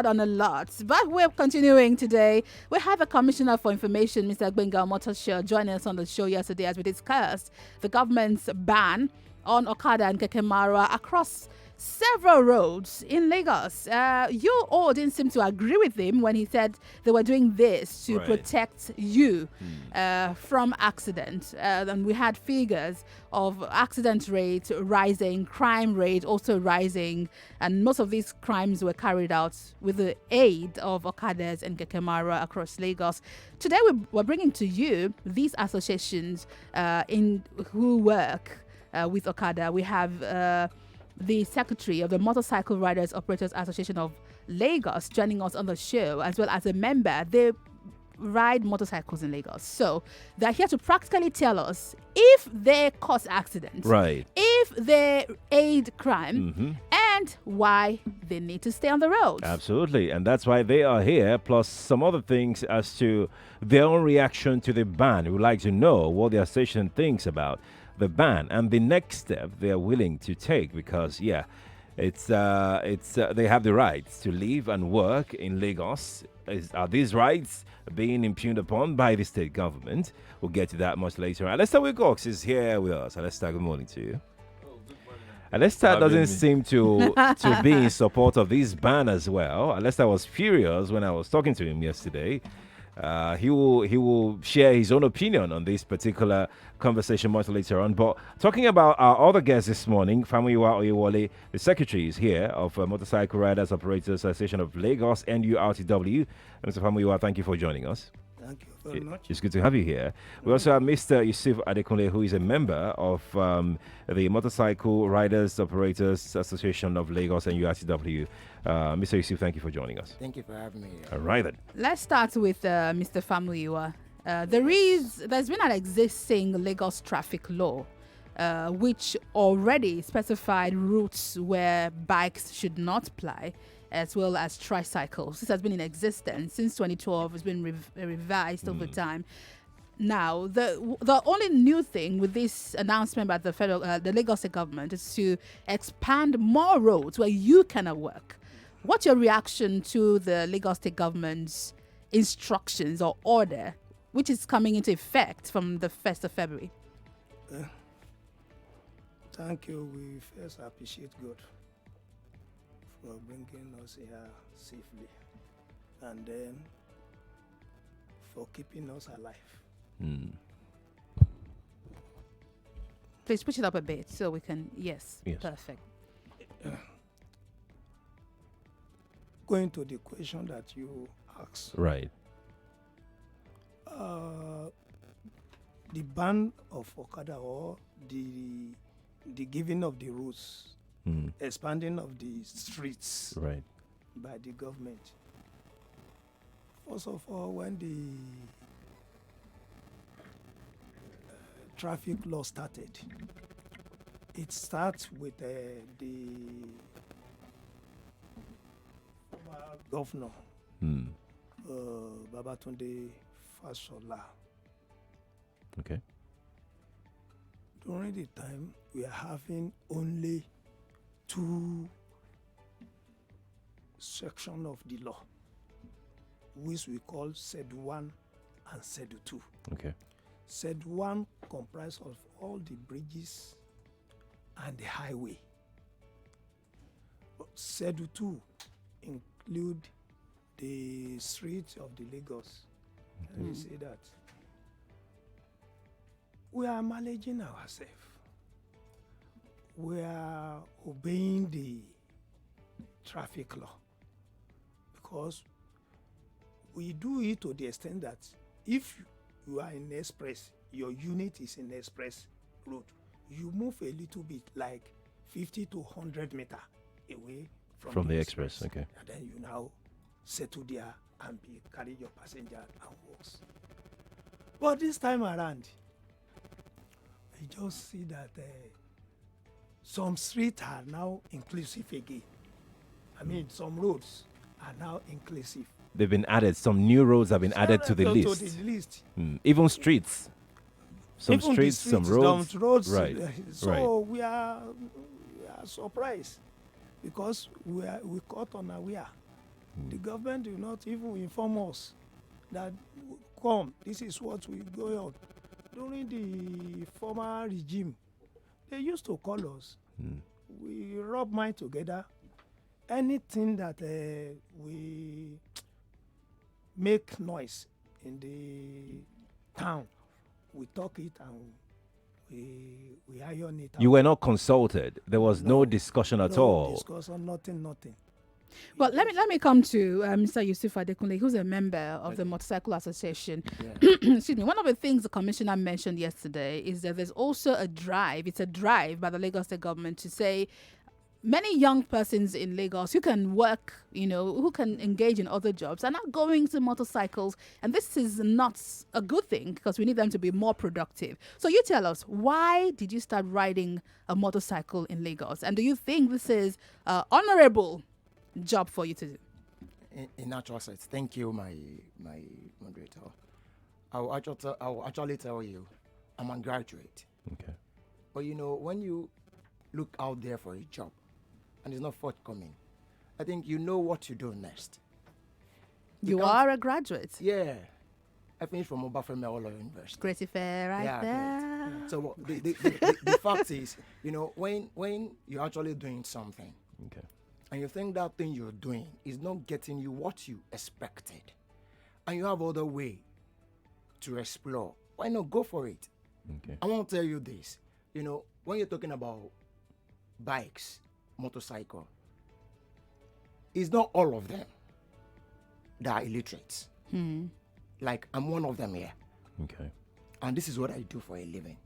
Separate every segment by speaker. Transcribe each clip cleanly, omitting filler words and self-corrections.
Speaker 1: On a lot, but we're continuing today. We have a commissioner for information, Mr. Gbenga Motosho, joining us on the show yesterday as we discussed the government's ban on Okada and Keke across several roads in Lagos. You all didn't seem to agree with him when he said they were doing this to protect you from accident. And we had figures of accident rate rising, crime rate also rising, and most of these crimes were carried out with the aid of Okadas and Kekemara across Lagos. Today we're bringing to you these associations in who work with Okada. We have the secretary of the Motorcycle Riders Operators Association of Lagos joining us on the show, as well as a member. They ride motorcycles in Lagos. So they're here to practically tell us if they cause accidents, if they aid crime, and why they need to stay on the road.
Speaker 2: Absolutely. And that's why they are here, plus some other things as to their own reaction to the ban. We'd like to know what the association thinks about the ban and the next step they're willing to take, because it's they have the rights to live and work in Lagos. Are these rights being impugned upon by the state government? We'll get to that much later. Alesta Wilcox is here with us. Alesta, good morning to you. Alesta doesn't seem to be in support of this ban as well. Alesta was furious when I was talking to him yesterday. He will share his own opinion on this particular conversation much later on. But talking about our other guest this morning, Famuyiwa Oyewole, the secretary is here of Motorcycle Riders Operators Association of Lagos, NURTW. Mr. Famuyiwa, thank you for joining us.
Speaker 3: Thank you very much.
Speaker 2: It's good to have you here. We also have Mr. Yusuf Adekunle, who is a member of the Motorcycle Riders Operators Association of Lagos and URTW. Mr. Yusuf, thank you for joining us.
Speaker 3: Thank you for having me.
Speaker 2: All right, then.
Speaker 1: Let's start with Mr. Famuyiwa. There's been an existing Lagos traffic law which already specified routes where bikes should not ply, as well as tricycles. This has been in existence since 2012. It's been revised over time. Now, the only new thing with this announcement by the Lagos State government is to expand more roads where you cannot work. What's your reaction to the Lagos State government's instructions or order, which is coming into effect from the 1st of February?
Speaker 3: Thank you. We first appreciate God for bringing us here safely, and then for keeping us alive.
Speaker 1: Please push it up a bit so we can. Yes. Perfect.
Speaker 3: Going to the question that you asked.
Speaker 2: Right.
Speaker 3: The ban of Okada, or the giving of the routes, expanding of the streets by the government. First of all, when the traffic law started, it starts with the former governor, Babatunde Fashola.
Speaker 2: Okay.
Speaker 3: During the time, we are having only two sections of the law, which we call Sed 1 and Sed 2.
Speaker 2: Okay.
Speaker 3: Sed 1 comprises of all the bridges and the highway. Sed 2 include the streets of the Lagos. And we say that we are managing ourselves. We are obeying the traffic law, because we do it to the extent that if you are in express, your unit is in express road, you move a little bit, like 50 to 100 meters away from the express.
Speaker 2: Okay.
Speaker 3: And then you now settle there and carry your passenger and walks. But this time around, we just see that some streets are now inclusive again. I mean, some roads are now inclusive.
Speaker 2: They've been added. Some new roads have been added to the list.
Speaker 3: To the list.
Speaker 2: Even streets. Some
Speaker 3: Even
Speaker 2: streets, some roads.
Speaker 3: Right. So we are surprised, because we caught unaware. The government do not even inform us that, come, this is what will go on. During the former regime, they used to call us. We rub mind together. Anything that we make noise in the town, we talk it and we iron it out.
Speaker 2: You were not consulted. There was no discussion at all.
Speaker 3: No discussion, nothing.
Speaker 1: Well, let me come to Mr. Yusuf Adekunle, who's a member of the Motorcycle Association.
Speaker 4: Yeah.
Speaker 1: Excuse me. One of the things the commissioner mentioned yesterday is that there's also a drive. It's a drive by the Lagos State government to say many young persons in Lagos who can work, who can engage in other jobs are not going to motorcycles. And this is not a good thing because we need them to be more productive. So you tell us, why did you start riding a motorcycle in Lagos? And do you think this is honorable job for you to do?
Speaker 4: In actual sense, thank you, my moderator. I will actually tell you, I'm a graduate.
Speaker 2: Okay.
Speaker 4: But when you look out there for a job and it's not forthcoming, I think you know what to do next.
Speaker 1: You are a graduate.
Speaker 4: Yeah. I finished from Obafemi Awolowo University.
Speaker 1: Great affair right there.
Speaker 4: Great. So the fact is, when you're actually doing something,
Speaker 2: Okay.
Speaker 4: and you think that thing you're doing is not getting you what you expected, and you have other way to explore, why not go for it?
Speaker 2: Okay.
Speaker 4: I want to tell you this. When you're talking about bikes, motorcycle, it's not all of them that are illiterate. Like, I'm one of them here.
Speaker 2: Okay.
Speaker 4: And this is what I do for a living.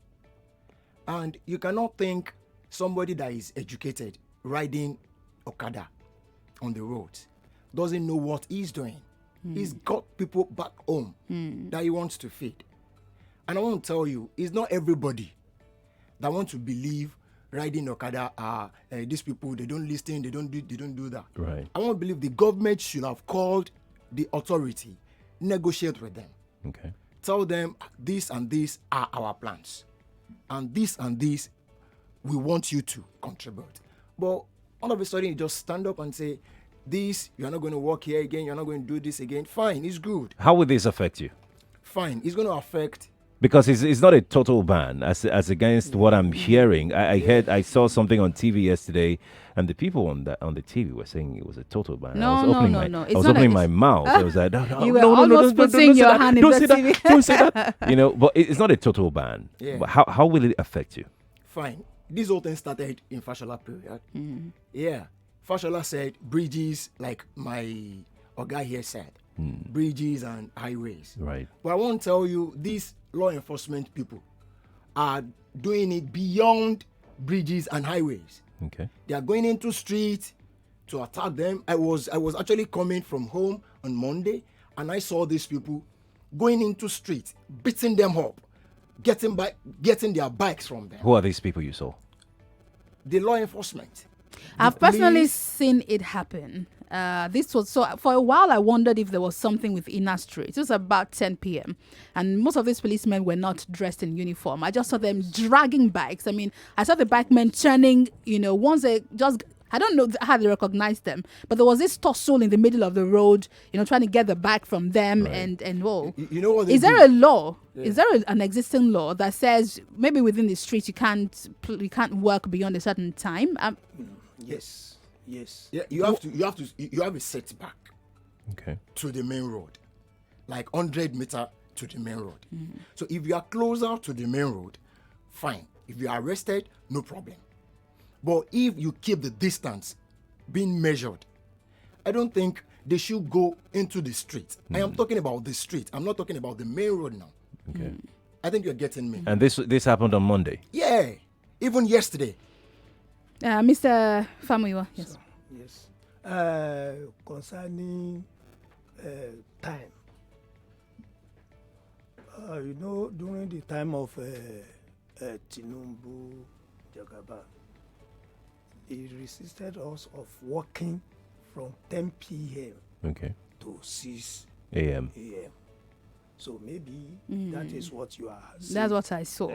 Speaker 4: And you cannot think somebody that is educated riding Okada on the road doesn't know what he's doing. He's got people back home that he wants to feed. And I want to tell you, it's not everybody that want to believe riding Okada are these people, they don't listen, they don't do that.
Speaker 2: Right.
Speaker 4: I want to believe the government should have called the authority, negotiate with them.
Speaker 2: Okay.
Speaker 4: Tell them this and this are our plans. And this we want you to contribute. But all of a sudden you just stand up and say, this, you're not going to work here again, you're not going to do this again. Fine, it's good.
Speaker 2: How will this affect you?
Speaker 4: Fine, it's going to affect.
Speaker 2: Because it's not a total ban, as against what I'm hearing. I saw something on TV yesterday, and the people on the TV were saying it was a total ban.
Speaker 1: No.
Speaker 2: I
Speaker 1: It's
Speaker 2: was
Speaker 1: not
Speaker 2: opening
Speaker 1: a-
Speaker 2: my mouth. I was like, no,
Speaker 1: You were
Speaker 2: no,
Speaker 1: almost
Speaker 2: don't
Speaker 1: putting
Speaker 2: say
Speaker 1: your
Speaker 2: that.
Speaker 1: hand in
Speaker 2: Don't
Speaker 1: the
Speaker 2: say that.
Speaker 1: TV.
Speaker 2: Don't say that. But it's not a total ban.
Speaker 4: Yeah.
Speaker 2: But how will it affect you?
Speaker 4: Fine. This whole thing started in Fashola period. Yeah. Fashola said bridges, like my guy here said, bridges and highways.
Speaker 2: Right.
Speaker 4: But I want to tell you, these law enforcement people are doing it beyond bridges and highways.
Speaker 2: Okay.
Speaker 4: They are going into streets to attack them. I was actually coming from home on Monday, and I saw these people going into streets, beating them up, getting their bikes from them.
Speaker 2: Who are these people you saw?
Speaker 4: The law enforcement.
Speaker 1: I've
Speaker 4: The
Speaker 1: personally
Speaker 4: police.
Speaker 1: seen it happen. This was so for a while. I wondered if there was something with Inner Street. It was about 10 p.m. and most of these policemen were not dressed in uniform. I just saw them dragging bikes. I mean, I saw the bikemen turning. Once they just. I don't know how they recognized them, but there was this tussle in the middle of the road, trying to get the bike from them,
Speaker 2: Right.
Speaker 1: and whoa.
Speaker 4: You know what they
Speaker 1: Is there
Speaker 4: do?
Speaker 1: a law?
Speaker 4: Yeah.
Speaker 1: Is there an existing law that says maybe within the street you can't work beyond a certain time?
Speaker 3: Yes.
Speaker 4: Yeah, you have a setback
Speaker 2: Okay.
Speaker 4: to the main road, like 100 meter to the main road. So if you are closer to the main road, fine. If you are arrested, no problem. But if you keep the distance being measured, I don't think they should go into the street. I am talking about the street. I'm not talking about the main road now.
Speaker 2: Okay.
Speaker 4: I think you're getting me.
Speaker 2: And this happened on Monday.
Speaker 4: Yeah, even yesterday.
Speaker 1: Mr. Famuyiwa, yes.
Speaker 3: Yes. Concerning time, during the time of Tinubu Jagaba, he resisted us of working from 10 p.m.
Speaker 2: Okay.
Speaker 3: to 6
Speaker 2: AM.
Speaker 3: a.m. So maybe that is what you are saying.
Speaker 1: That's what I saw.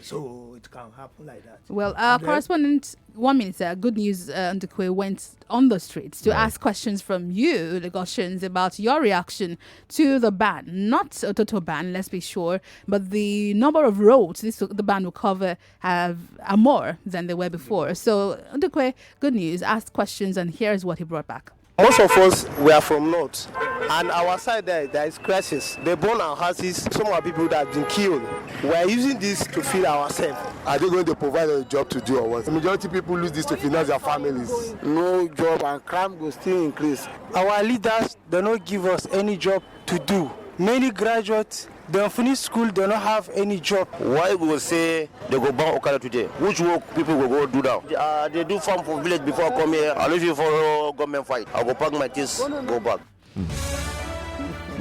Speaker 3: So it can happen like that.
Speaker 1: Well, our correspondent, 1 minute, Good News Ndukwe went on the streets to ask questions from you, Lagosians, about your reaction to the ban. Not a total ban, let's be sure, but the number of roads the ban will cover are more than they were before. So, Ndukwe, Good News, asked questions, and here's what he brought back.
Speaker 5: Most of us, we are from north, and our side there is crisis. They burn our houses, some of our people that have been killed. We are using this to feed ourselves.
Speaker 6: Are they going to provide a job to do or what? The majority of people use this to finance their families.
Speaker 5: No job, and crime will still increase. Our leaders, they don't give us any job to do. Many graduates, they don't finish school, they don't have any job.
Speaker 7: Why we will say they go ban Okada today? Which work people will go do now? They do farm for village before I come here. I'll leave you for government fight. I'll go pack my things, go back.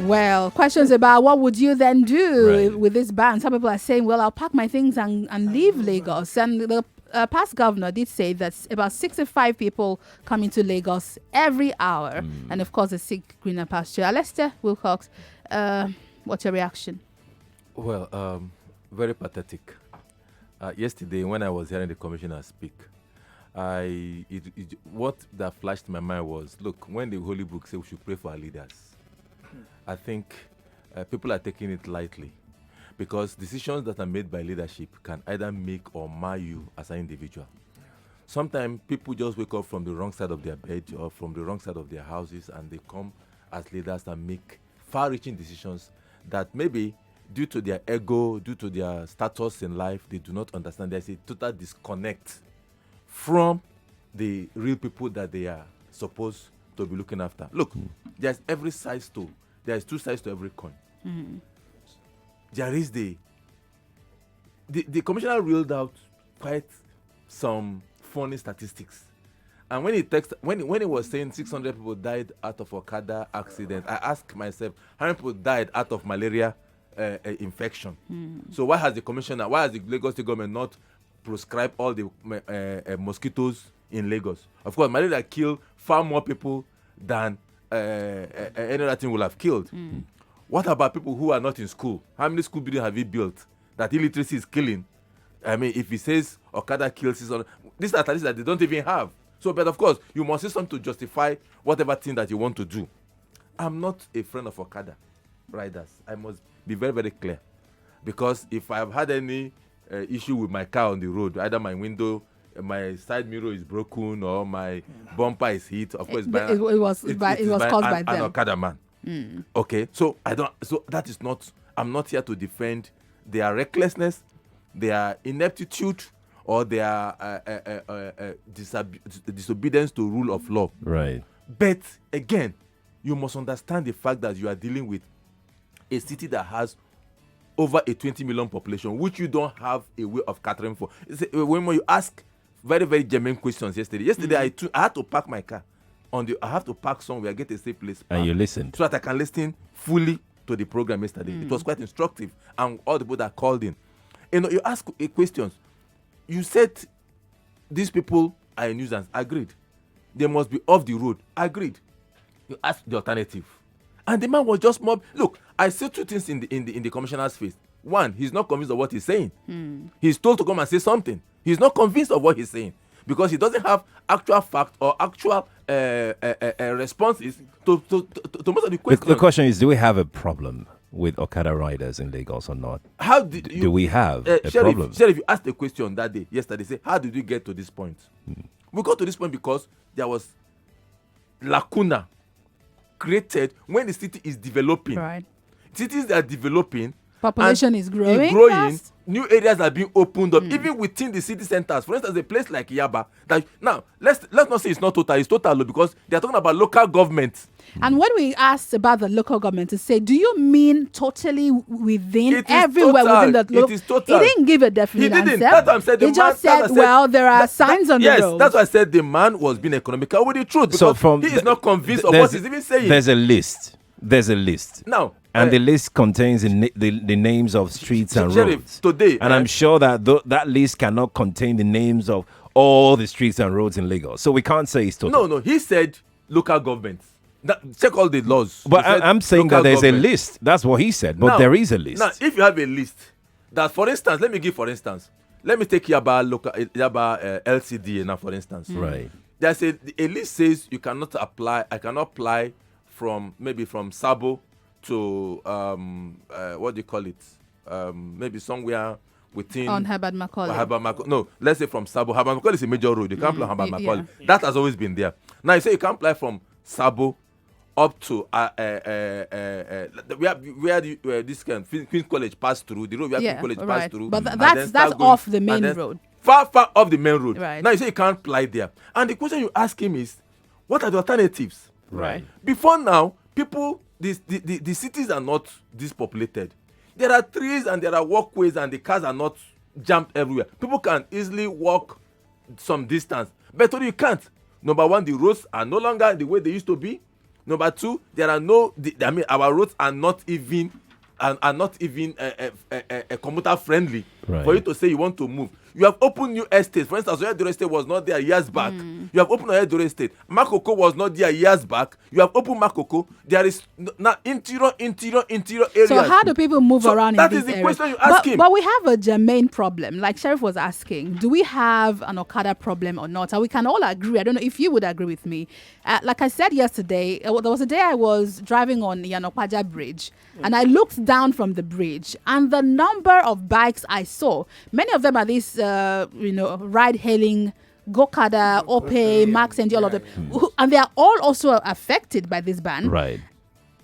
Speaker 1: Well, questions about what would you then do with this ban? Some people are saying, well, I'll pack my things and leave Lagos. And the past governor did say that about 65 people come into Lagos every hour. And of course, the sick greener pasture. Alester Wilcox, what's your reaction?
Speaker 8: Well, very pathetic. Yesterday, when I was hearing the commissioner speak, what that flashed my mind was, look, when the Holy Book says we should pray for our leaders, I think people are taking it lightly, because decisions that are made by leadership can either make or mar you as an individual. Sometimes people just wake up from the wrong side of their bed or from the wrong side of their houses, and they come as leaders and make far-reaching decisions that maybe due to their ego, due to their status in life, they do not understand. There's a total disconnect from the real people that they are supposed to be looking after. Look, there's two sides to every coin. There is the commissioner reeled out quite some funny statistics. And when he was saying 600 people died out of Okada accident, I asked myself, how many people died out of malaria infection? So why has the Lagos State government not prescribed all the mosquitoes in Lagos? Of course, malaria killed far more people than any other thing will have killed. What about people who are not in school? How many school buildings have you built that illiteracy is killing? I mean, if he says Okada kills 600, these are statistics that they don't even have. So, but of course, you must say something to justify whatever thing that you want to do. I'm not a friend of Okada riders. I must be very, very clear. Because if I've had any issue with my car on the road, either my window, my side mirror is broken, or my bumper is hit, of course,
Speaker 1: it was caused by them.
Speaker 8: An Okada man. Okay, so that is not. I'm not here to defend their recklessness, their ineptitude, or their disobedience to rule of law.
Speaker 2: Right.
Speaker 8: But again, you must understand the fact that you are dealing with a city that has over a 20 million population, which you don't have a way of catering for. When you ask very, very genuine questions yesterday, I had to park my car. I have to park somewhere, get a safe place.
Speaker 2: And you listened.
Speaker 8: So that I can listen fully to the program yesterday. It was quite instructive. And all the people that called in. You ask questions. You said these people are a nuisance. Agreed. They must be off the road. Agreed. You asked the alternative. And the man was just mobbed. Look, I see two things in the commissioner's face. One, he's not convinced of what he's saying. He's told to come and say something. He's not convinced of what he's saying, because he doesn't have actual fact or actual responses to most of the questions.
Speaker 2: The question is, do we have a problem with Okada riders in Lagos or not?
Speaker 8: How do
Speaker 2: we have a problem?
Speaker 8: Sheriff, you asked a question that day, yesterday, say, how did we get to this point? We got to this point because there was lacuna created when the city is developing.
Speaker 1: Right.
Speaker 8: Cities that are developing,
Speaker 1: population is growing fast.
Speaker 8: New areas are being opened up, even within the city centers. For instance, a place like Yaba. That now let's not say it's not total. It's total because they are talking about local government.
Speaker 1: And when we asked about the local government, to say, do you mean totally within everywhere within the local?
Speaker 8: It is total.
Speaker 1: He didn't give a definite answer.
Speaker 8: That's what I'm saying.
Speaker 1: He just said, well, there are signs on the road.
Speaker 8: Yes, that's why I said the man was being economical with the truth, because he is not convinced of what he's even saying.
Speaker 2: There's a list.
Speaker 8: Now.
Speaker 2: And the list contains the names of streets and roads.
Speaker 8: Today,
Speaker 2: and I'm sure that that list cannot contain the names of all the streets and roads in Lagos. So we can't say it's total.
Speaker 8: No. He said local governments. check all the laws.
Speaker 2: But
Speaker 8: You said
Speaker 2: I'm saying that
Speaker 8: local
Speaker 2: there's a
Speaker 8: government.
Speaker 2: list. That's what he said. But
Speaker 8: Now-
Speaker 2: there is a list.
Speaker 8: Now, if you have a list, that for instance, let me take Yaba LCDA now, for instance.
Speaker 2: Right.
Speaker 8: There's a list says I cannot apply from Sabo to what do you call it? Maybe somewhere within
Speaker 1: On Herbert Macaulay.
Speaker 8: No, let's say from Sabo. Herbert Macaulay is a major road. You can't apply Herbert
Speaker 1: yeah.
Speaker 8: Macaulay. That has always been there. Now you say you can't apply from Sabo up to where this Queen's College passed through, the road where
Speaker 1: Yeah,
Speaker 8: Queen's College
Speaker 1: right.
Speaker 8: passed through.
Speaker 1: But
Speaker 8: and
Speaker 1: that's
Speaker 8: then start
Speaker 1: off the
Speaker 8: and
Speaker 1: main
Speaker 8: then
Speaker 1: road.
Speaker 8: Far off the main road.
Speaker 1: Right.
Speaker 8: Now you say you can't apply there. And the question you ask him is, what are the alternatives?
Speaker 2: Right.
Speaker 8: Before now, the cities are not dispopulated. There are trees and there are walkways and the cars are not jammed everywhere. People can easily walk some distance. But you can't. Number one, the roads are no longer the way they used to be. Number two, there are our roads are not even commuter friendly.
Speaker 2: Right.
Speaker 8: For you to say you want to move. You have opened new estates. For instance, Olojede Estate was not there years back. You have opened Olojede Estate. Makoko was not there years back. You have opened Makoko. There is now interior areas.
Speaker 1: So how do people move around
Speaker 8: that
Speaker 1: in
Speaker 8: is
Speaker 1: these
Speaker 8: the
Speaker 1: areas?
Speaker 8: question you ask him.
Speaker 1: But we have a germane problem. Like Sheriff was asking, do we have an Okada problem or not? And we can all agree. I don't know if you would agree with me. Like I said yesterday, there was a day I was driving on Yanokwaja Bridge, and I looked down from the bridge, and the number of bikes I saw, many of them are these, ride-hailing, Okada, Ope, Max, and all of them, and they are all also affected by this ban.
Speaker 2: Right.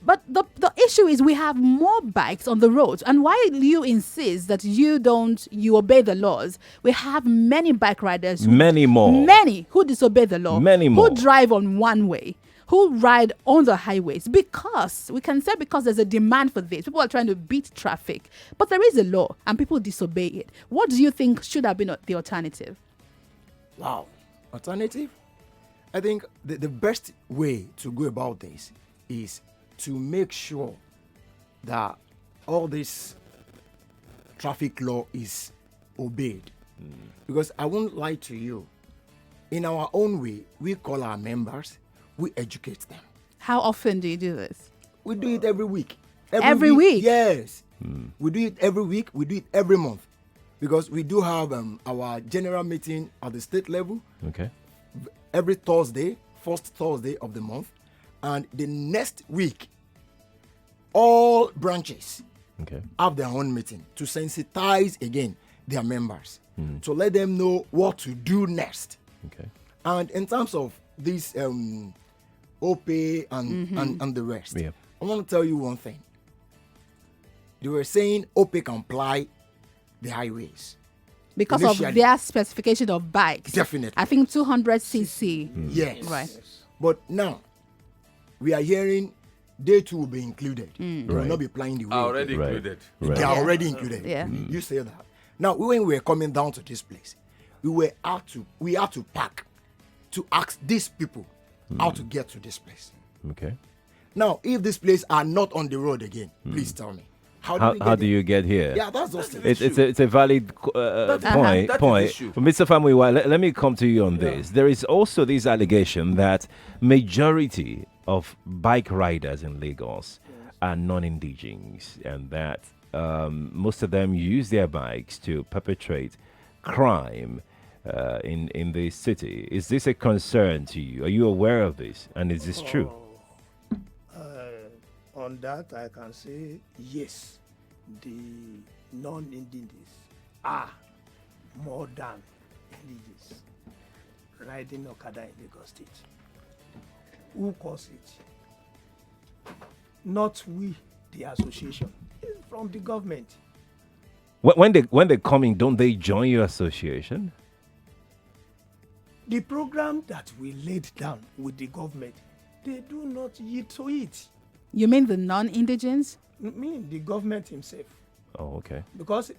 Speaker 1: But the issue is we have more bikes on the roads. And why you insist that you obey the laws? We have many bike riders.
Speaker 2: Many more.
Speaker 1: Many who disobey the law.
Speaker 2: Many more.
Speaker 1: Who drive on one way. Who ride on the highways. Because there's a demand for this. People are trying to beat traffic. But there is a law and people disobey it. What do you think should have been the alternative?
Speaker 4: Wow. Alternative? I think the best way to go about this is to make sure that all this traffic law is obeyed. Because I won't lie to you, in our own way, we call our members, we educate them.
Speaker 1: How often do you do this?
Speaker 4: We do it every week.
Speaker 1: Every week?
Speaker 4: Yes. We do it every week, we do it every month. Because we do have our general meeting at the state level
Speaker 2: Okay.
Speaker 4: every Thursday, first Thursday of the month. And the next week, all branches
Speaker 2: Okay.
Speaker 4: have their own meeting to sensitize again their members, to let them know what to do next.
Speaker 2: Okay.
Speaker 4: And in terms of this OP and the rest,
Speaker 2: Yeah.
Speaker 4: I want to tell you one thing. They were saying OP can ply the highways.
Speaker 1: Because
Speaker 4: Initially.
Speaker 1: of their specification of bikes.
Speaker 4: Definitely.
Speaker 1: I think 200cc.
Speaker 4: Yes.
Speaker 1: Right.
Speaker 4: But now, we are hearing they too will be included. They will
Speaker 2: Right.
Speaker 4: not be plying the way.
Speaker 8: Already
Speaker 2: Right.
Speaker 8: included.
Speaker 2: Right.
Speaker 4: They are
Speaker 1: Yeah.
Speaker 4: already included.
Speaker 1: Yeah.
Speaker 4: You say that. Now, when we were coming down to this place, we had to park to ask these people how to get to this place.
Speaker 2: Okay.
Speaker 4: Now, if this place are not on the road again, please tell me. How
Speaker 2: How
Speaker 4: we
Speaker 2: do
Speaker 4: get there?
Speaker 2: you get here?
Speaker 4: Yeah, that's just it.
Speaker 2: It's a valid point.
Speaker 8: That is
Speaker 2: Point.
Speaker 8: the issue.
Speaker 2: Mr. Famuyiwa, let me come to you on this. There is also this allegation that majority of bike riders in Lagos are non-indigens, and that most of them use their bikes to perpetrate crime in the city. Is this a concern to you? Are you aware of this? And is this true?
Speaker 3: On that, I can say yes, the non-indigenous are more than indigenous riding Okada in Lagos State. Who caused it? Not we, the association. It's from the government.
Speaker 2: When they come in, don't they join your association?
Speaker 3: The program that we laid down with the government, they do not yield to it.
Speaker 1: You mean the non-indigens?
Speaker 3: Meaning the government himself.
Speaker 2: Oh, okay.
Speaker 3: Because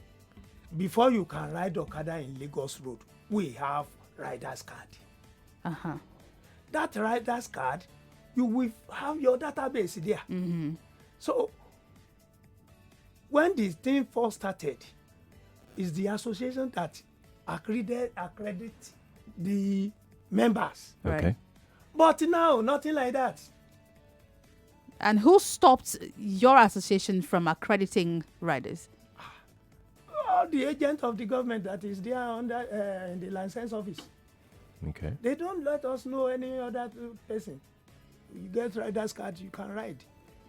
Speaker 3: before you can ride Okada in Lagos Road, we have rider's card.
Speaker 1: Uh-huh.
Speaker 3: That rider's card, you will have your database there. So when the thing first started, it's the association that accredit the members.
Speaker 1: Right.
Speaker 2: Okay.
Speaker 3: But now, nothing like that.
Speaker 1: And who stopped your association from accrediting riders?
Speaker 3: The agent of the government that is there under in the license office.
Speaker 2: Okay.
Speaker 3: They don't let us know any other person. You get rider's card, you can ride.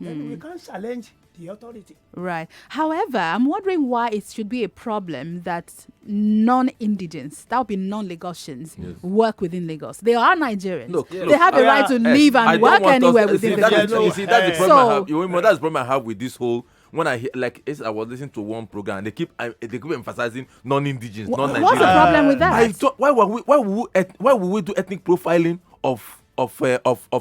Speaker 3: Then we can't challenge the authority.
Speaker 1: Right. However, I'm wondering why it should be a problem that non-indigents, that would be non-Lagosians, work within Lagos. They are Nigerians. They have a right to live and work anywhere within the country.
Speaker 8: You see, that's the problem I have. That's the problem I have with this whole. When I hear, I was listening to one program, they keep emphasizing non-indigenous, non-Nigerians.
Speaker 1: What's the problem with that?
Speaker 8: Why would we do ethnic profiling of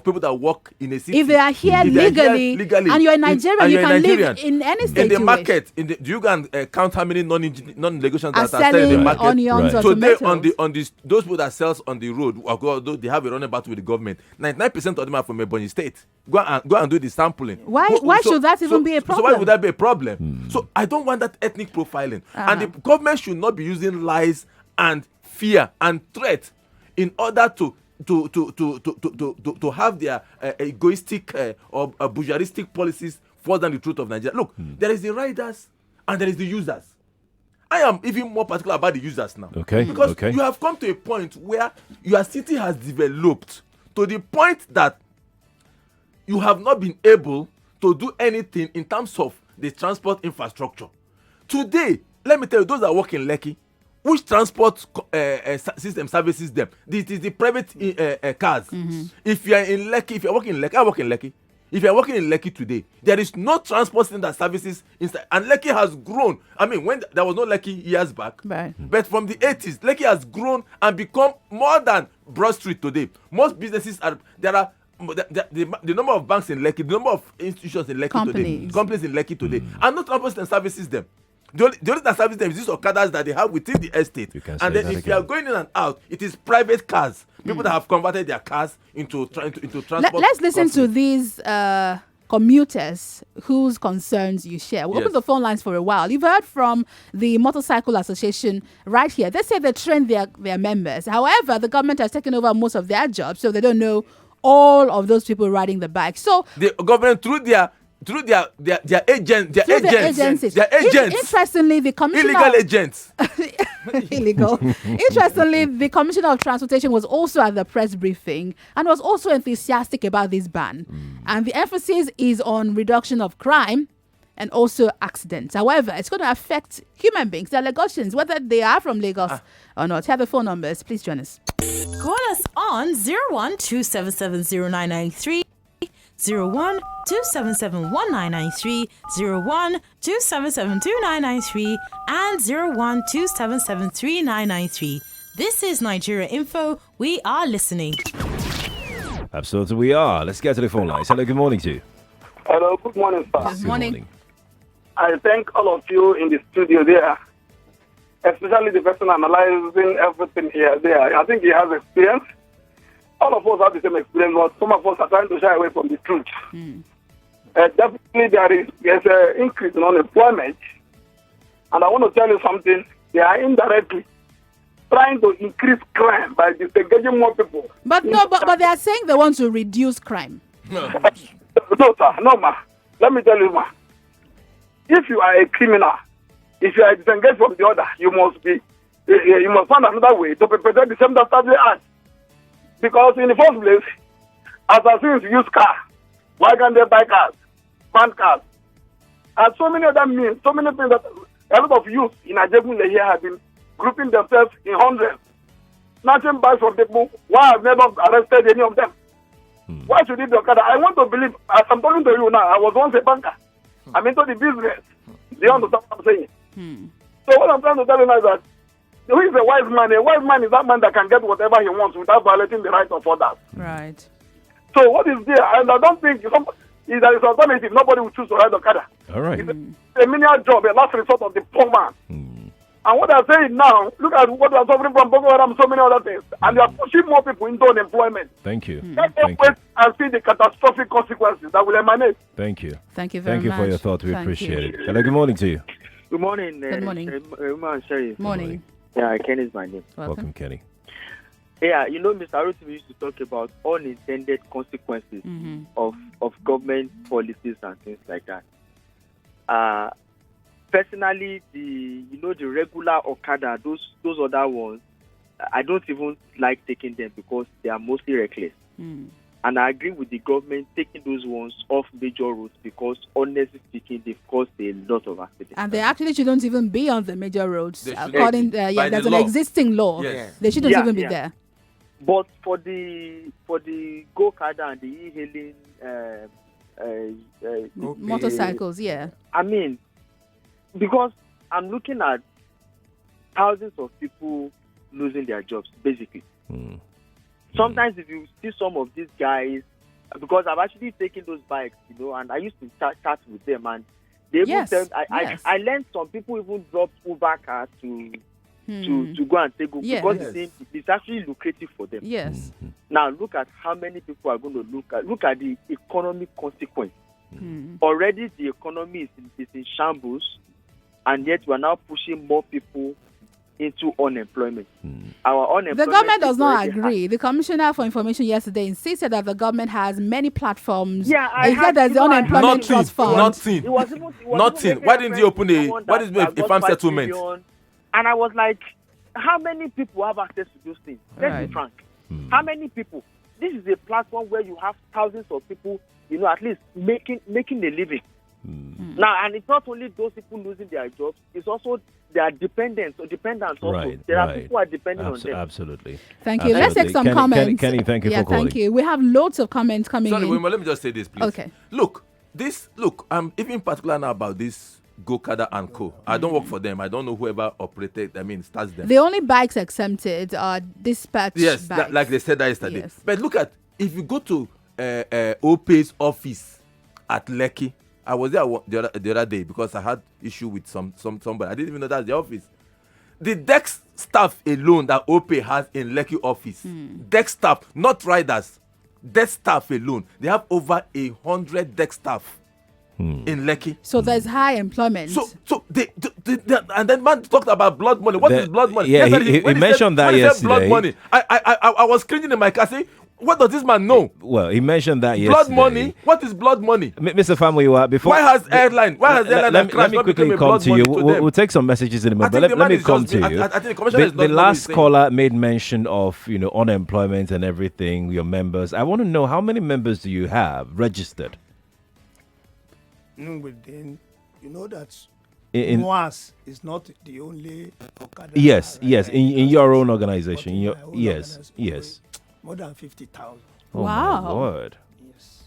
Speaker 8: people that work in a city?
Speaker 1: If they are here legally and you're a Nigerian, you can live in any state.
Speaker 8: In the market, do you can count how many non-Lagosians that are selling in the market?
Speaker 1: Onions or
Speaker 8: Today,
Speaker 1: tomatoes.
Speaker 8: those people that sells on the road, although they have a running battle with the government, 99% of them are from Ebonyi State. Go and do the sampling.
Speaker 1: Why should that even be a problem?
Speaker 8: So why would that be a problem? So I don't want that ethnic profiling. And the government should not be using lies and fear and threat in order to have their egoistic or bourgeoistic policies further than the truth of Nigeria. Look, there is the riders and there is the users. I am even more particular about the users now. Because you have come to a point where your city has developed to the point that you have not been able to do anything in terms of the transport infrastructure. Today, let me tell you, those that work in Lekki, which transport system services them? It is the private cars. If you are in Lekki, if you are working in Lekki, I work in Lekki. If you are working in Lekki today, there is no transport system that services inside. And Lekki has grown. I mean, when there was no Lekki years back, but from the 80s, Lekki has grown and become more than Broad Street today. Most businesses are the number of banks in Lekki, the number of institutions in Lekki today, companies in Lekki today, and no transport system services them. The only that service them is these Okadas that they have within the estate. And then if you are going in and out, it is private cars. People that have converted their cars into transport.
Speaker 1: Let's listen to these commuters whose concerns you share. We'll open the phone lines for a while. You've heard from the Motorcycle Association right here. They say they train their members. However, the government has taken over most of their jobs, so they don't know all of those people riding the bike. So
Speaker 8: the government through their agents.
Speaker 1: Interestingly, the commissioner
Speaker 8: illegal agents.
Speaker 1: illegal. Interestingly, the Commissioner of Transportation was also at the press briefing and was also enthusiastic about this ban. And the emphasis is on reduction of crime and also accidents. However, it's going to affect human beings, the Lagosians, whether they are from Lagos or not. Have the phone numbers. Please join us.
Speaker 9: Call us on 01-277-0993, 01-277-1993, 01-277-2993, and 01-277-3993. This is Nigeria Info. We are listening.
Speaker 2: Absolutely, we are. Let's get to the phone lines. Hello, good morning to you.
Speaker 10: Hello, good morning, sir.
Speaker 1: Good morning.
Speaker 10: I thank all of you in the studio there, especially the person analyzing everything here there. I think he has experience. All of us have the same experience, but some of us are trying to shy away from the truth. Definitely, there's an increase in unemployment. And I want to tell you something. They are indirectly trying to increase crime by disengaging more people.
Speaker 1: But they are saying they want to reduce crime.
Speaker 10: No, sir. No, ma. Let me tell you, ma. If you are a criminal, if you are disengaged from the other, you must find another way to perpetrate the same dastardly act. Because in the first place, assassins use cars. Why can't they buy cars, ban cars, and so many other means, so many things that a lot of youth in Adewuni here have been grouping themselves in hundreds, snatching bags from people. Why have never arrested any of them? Why should it be Okada? I want to believe, as I'm talking to you now, I was once a banker. I'm into the business. Do you understand what I'm saying? So what I'm trying to tell you now is that who is a wise man? A wise man is that man that can get whatever he wants without violating the rights of others.
Speaker 1: Right.
Speaker 10: So what is there? And I don't think if there is an alternative, nobody will choose to ride Okada.
Speaker 2: All right.
Speaker 10: It's a menial job, a last resort of the poor man. And what I'm saying now, look at what we are suffering from Boko Haram, so many other things. And they are pushing more people into unemployment.
Speaker 2: Thank you.
Speaker 10: Let them wait and see the catastrophic consequences that will emanate.
Speaker 2: Thank you.
Speaker 1: Thank you very much.
Speaker 2: Thank you for your thought. We appreciate it. Hello, good morning to you.
Speaker 11: Good morning.
Speaker 1: Good morning.
Speaker 11: Sheriff.
Speaker 1: Morning.
Speaker 11: Yeah, Kenny is my name.
Speaker 2: Welcome, Kenny.
Speaker 11: Yeah, you know, Mr. Rotimi used to talk about unintended consequences of government policies and things like that. Personally, the regular Okada, those other ones, I don't even like taking them because they are mostly reckless. And I agree with the government taking those ones off major roads because, honestly speaking, they've caused a lot of accidents.
Speaker 1: And they actually shouldn't even be on the major roads. According,
Speaker 8: by
Speaker 1: there's
Speaker 8: the
Speaker 1: an
Speaker 8: law.
Speaker 1: existing law.
Speaker 8: Yes.
Speaker 1: They shouldn't even be there.
Speaker 11: But for the Okada and the e-hailing
Speaker 1: motorcycles, yeah.
Speaker 11: I mean, because I'm looking at thousands of people losing their jobs, basically. Sometimes if you see some of these guys, because I've actually taken those bikes, and I used to chat with them, and they even tell, I learned some people even drop Uber cars to go and take Google because it's actually lucrative for them.
Speaker 1: Yes.
Speaker 11: Now look at how many people are going to look at the economic consequence. Already the economy is in shambles, and yet we are now pushing more people into unemployment. Our unemployment.
Speaker 1: The government does not agree. The Commissioner for Information yesterday insisted that the government has many platforms.
Speaker 11: Yeah,
Speaker 1: he said there's the unemployment trust fund.
Speaker 8: Nothing. Why didn't he open a farm settlement?
Speaker 11: And I was like, how many people have access to those things? Let's be frank. How many people? This is a platform where you have thousands of people, at least making a living. Now, and it's not only those people losing their jobs, it's also their dependents also. There are people who are depending on them.
Speaker 2: Absolutely.
Speaker 1: Thank you. Let's take some comments.
Speaker 2: Kenny, thank you for calling.
Speaker 1: Thank you. We have loads of comments coming in.
Speaker 8: Sorry, let me just say this, please.
Speaker 1: Okay.
Speaker 8: Look, I'm even particular now about this Okada and Co. I don't work for them. I don't know whoever starts them.
Speaker 1: The only bikes exempted are dispatch bikes.
Speaker 8: Like they said that yesterday.
Speaker 1: Yes.
Speaker 8: But look at, if you go to OPE's office at Lekki, I was there the other day because I had issue with somebody. I didn't even know that's the office. The desk staff alone that OPE has in Lekki office, desk staff, not riders, desk staff alone, they have over 100 desk staff in Lekki.
Speaker 1: So there's high employment.
Speaker 8: So they and then man talked about blood money. What is blood money?
Speaker 2: Yeah, he mentioned that yesterday.
Speaker 8: Blood money. I was cringing in my car saying, what does this man know?
Speaker 2: Well, he mentioned that yesterday.
Speaker 8: Blood money? What is blood money?
Speaker 2: Mr. Famuyiwa, before...
Speaker 8: Why has airline
Speaker 2: let me quickly come to you. We'll take some messages in a minute, but let me come to you.
Speaker 8: I think the commissioner is not
Speaker 2: the last caller made mention of, unemployment and everything, your members. I want to know, how many members do you have registered?
Speaker 3: Within, that
Speaker 2: MOAS
Speaker 3: is not the only Okada.
Speaker 2: Yes, in your own organization. Yes.
Speaker 3: More than 50,000.
Speaker 2: Oh, wow. My word.
Speaker 3: Yes.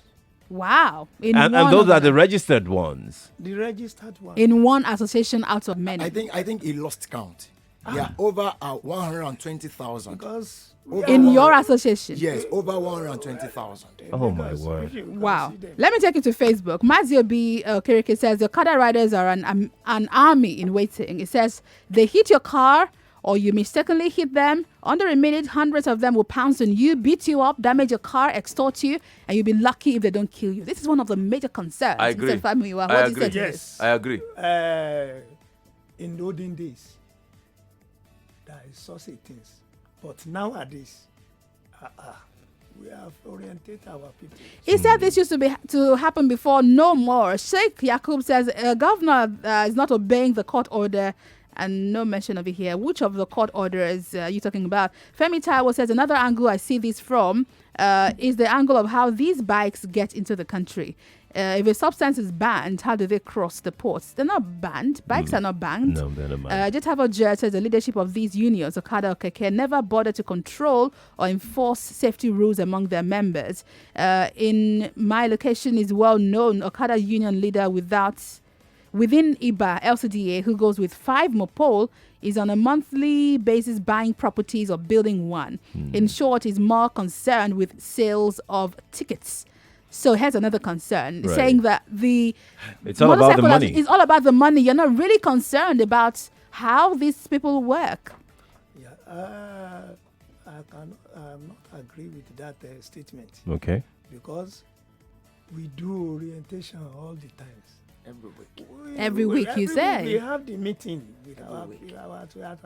Speaker 1: Wow.
Speaker 2: And those are the registered ones.
Speaker 3: The registered ones.
Speaker 1: In one association out of many.
Speaker 4: I think he lost count. Yeah, over 120,000.
Speaker 3: Because
Speaker 1: in your association?
Speaker 4: Yes, over 120,000.
Speaker 2: Oh my word.
Speaker 1: Wow. Let me take you to Facebook. Mazio B. Keke says the Okada riders are an army in waiting. It says they hit your car or you mistakenly hit them. Under a minute, hundreds of them will pounce on you, beat you up, damage your car, extort you, and you'll be lucky if they don't kill you. This is one of the major concerns.
Speaker 8: I agree.
Speaker 3: Yes.
Speaker 8: I agree.
Speaker 3: In the olden days, there is such things. But nowadays, we have oriented our people.
Speaker 1: He said this used to happen before, no more. Sheikh Yakub says a governor is not obeying the court order, and no mention of it here. Which of the court orders are you talking about? Femi Taiwo says another angle I see this from is the angle of how these bikes get into the country. If a substance is banned, how do they cross the ports? They're not banned. Bikes are not banned.
Speaker 2: No, they're not banned.
Speaker 1: Jetavo Jet says the leadership of these unions, Okada or Keke, never bothered to control or enforce safety rules among their members. In my location is well known, Okada union leader within IBA LCDA, who goes with 5 Mopol, is on a monthly basis buying properties or building one. In short, is more concerned with sales of tickets. So here's another concern, saying that
Speaker 2: it's all about the money.
Speaker 1: It's all about the money. You're not really concerned about how these people work.
Speaker 3: Yeah, I not agree with that statement.
Speaker 2: Okay.
Speaker 3: Because we do orientation all the times.
Speaker 1: Every week, you say?
Speaker 3: We have the meeting with our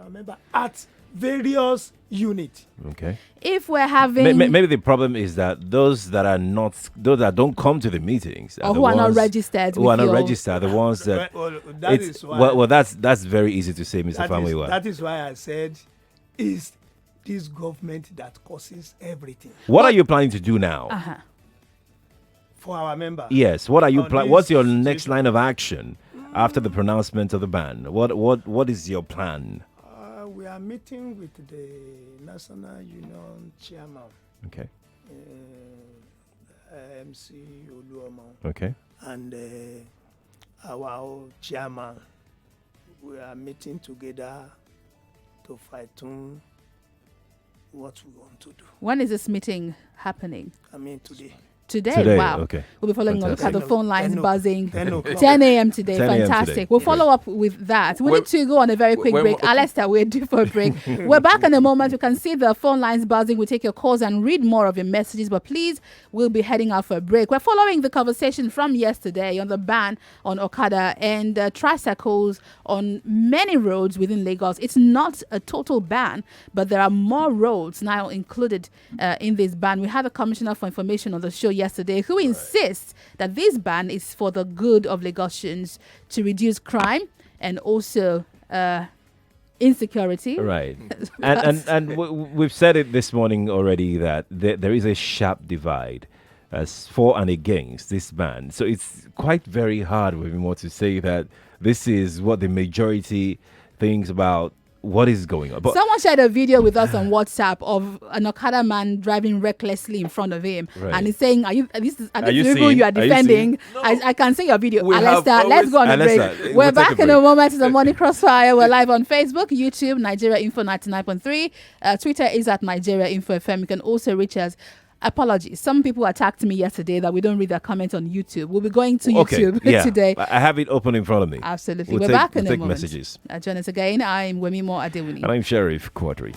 Speaker 3: member at various units.
Speaker 2: Okay.
Speaker 1: If we're having...
Speaker 2: Maybe the problem is that those that don't come to the meetings
Speaker 1: or who are not registered.
Speaker 2: Who are not registered, the ones that...
Speaker 3: that is why...
Speaker 2: Well, that's very easy to say, Mr. Famuyiwa.
Speaker 3: That is why I said, is this government that causes everything.
Speaker 2: What are you planning to do now?
Speaker 3: For our member?
Speaker 2: Yes. What are you what's your next line of action after the pronouncement of the ban? What is your plan?
Speaker 3: We are meeting with the National Union Chairman.
Speaker 2: Okay.
Speaker 3: MC Oluomo.
Speaker 2: Okay.
Speaker 3: And our chairman. We are meeting together to fight on what we want to do.
Speaker 1: When is this meeting happening?
Speaker 3: Today.
Speaker 1: Today, wow.
Speaker 2: Okay.
Speaker 1: We'll be following up at the phone lines buzzing. 10 a.m. today.
Speaker 2: 10 a.m.
Speaker 1: Fantastic.
Speaker 2: Today.
Speaker 1: We'll follow up with that. We need to go on a very quick break. Alistair, we're due for a break. We're back in a moment. You can see the phone lines buzzing. We'll take your calls and read more of your messages, but please, we'll be heading out for a break. We're following the conversation from yesterday on the ban on Okada and tricycles on many roads within Lagos. It's not a total ban, but there are more roads now included in this ban. We had a commissioner for information on the show yesterday who insists that this ban is for the good of Lagosians to reduce crime and also insecurity.
Speaker 2: Right. and we've said it this morning already that there is a sharp divide as for and against this ban. So it's quite very hard with me to say that this is what the majority thinks about what is going on. But
Speaker 1: someone shared a video with us on WhatsApp of an Okada man driving recklessly in front of him, and he's saying, "Are these people you are defending?" I can see your video, Alistair. Let's go on a break. We're back in a moment. It's a morning crossfire. We're live on Facebook, YouTube, Nigeria Info 99.3. Twitter is at Nigeria Info FM. You can also reach us. Apologies. Some people attacked me yesterday that we don't read their comments on YouTube. We'll be going to YouTube today.
Speaker 2: I have it open in front of me.
Speaker 1: Absolutely. We're back in a moment.
Speaker 2: Messages.
Speaker 1: Join us again. I'm Wemimo Adewuni.
Speaker 2: And I'm Sheriff Quadry.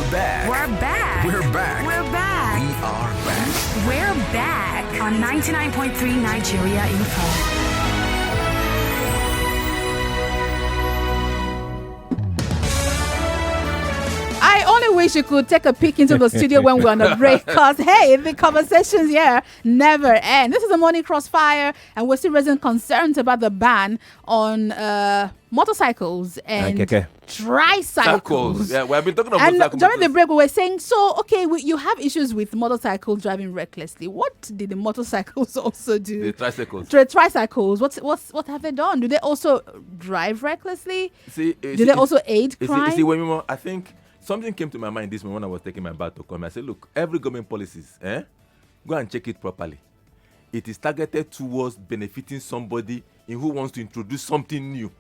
Speaker 12: We're back. We are back. We're back on 99.3 Nigeria Info.
Speaker 1: I only wish you could take a peek into the studio when we're on a break, because, hey, the conversations here never end. This is the Morning Crossfire, and we're still raising concerns about the ban on motorcycles and tricycles.
Speaker 8: Yeah, we've been talking about
Speaker 1: motorcycles. And during the break, we were saying, you have issues with motorcycles driving recklessly. What did the motorcycles also do?
Speaker 8: The tricycles.
Speaker 1: Tricycles. What have they done? Do they also drive recklessly? Do they also aid crime?
Speaker 8: Wemimo, I think something came to my mind this morning when I was taking my bath to come. I said, look, every government policies, go and check it properly. It is targeted towards benefiting somebody in who wants to introduce something new.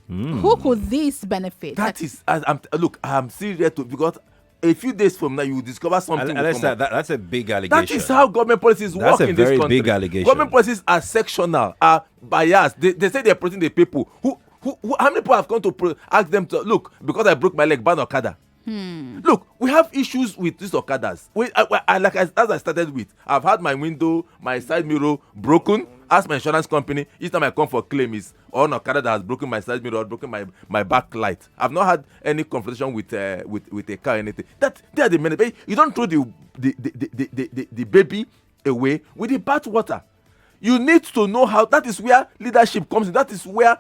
Speaker 1: Who could this benefit?
Speaker 8: I'm serious because a few days from now, you will discover something.
Speaker 2: That's a big allegation.
Speaker 8: That is how government policies work in this country.
Speaker 2: That's a very big allegation.
Speaker 8: Government policies are sectional, are biased. They say they're protecting the people. How many people have come to ask them to look, because I broke my leg, ban Okada? Look, we have issues with these Okadas. As I started with, I've had my window, my side mirror broken. Ask my insurance company. Each time I come for claim is on Okada that has broken my side mirror or broken my back light. I've not had any confrontation with a car or anything. They are the men. You don't throw the baby away with the bath water. You need to know how. That is where leadership comes in. That is where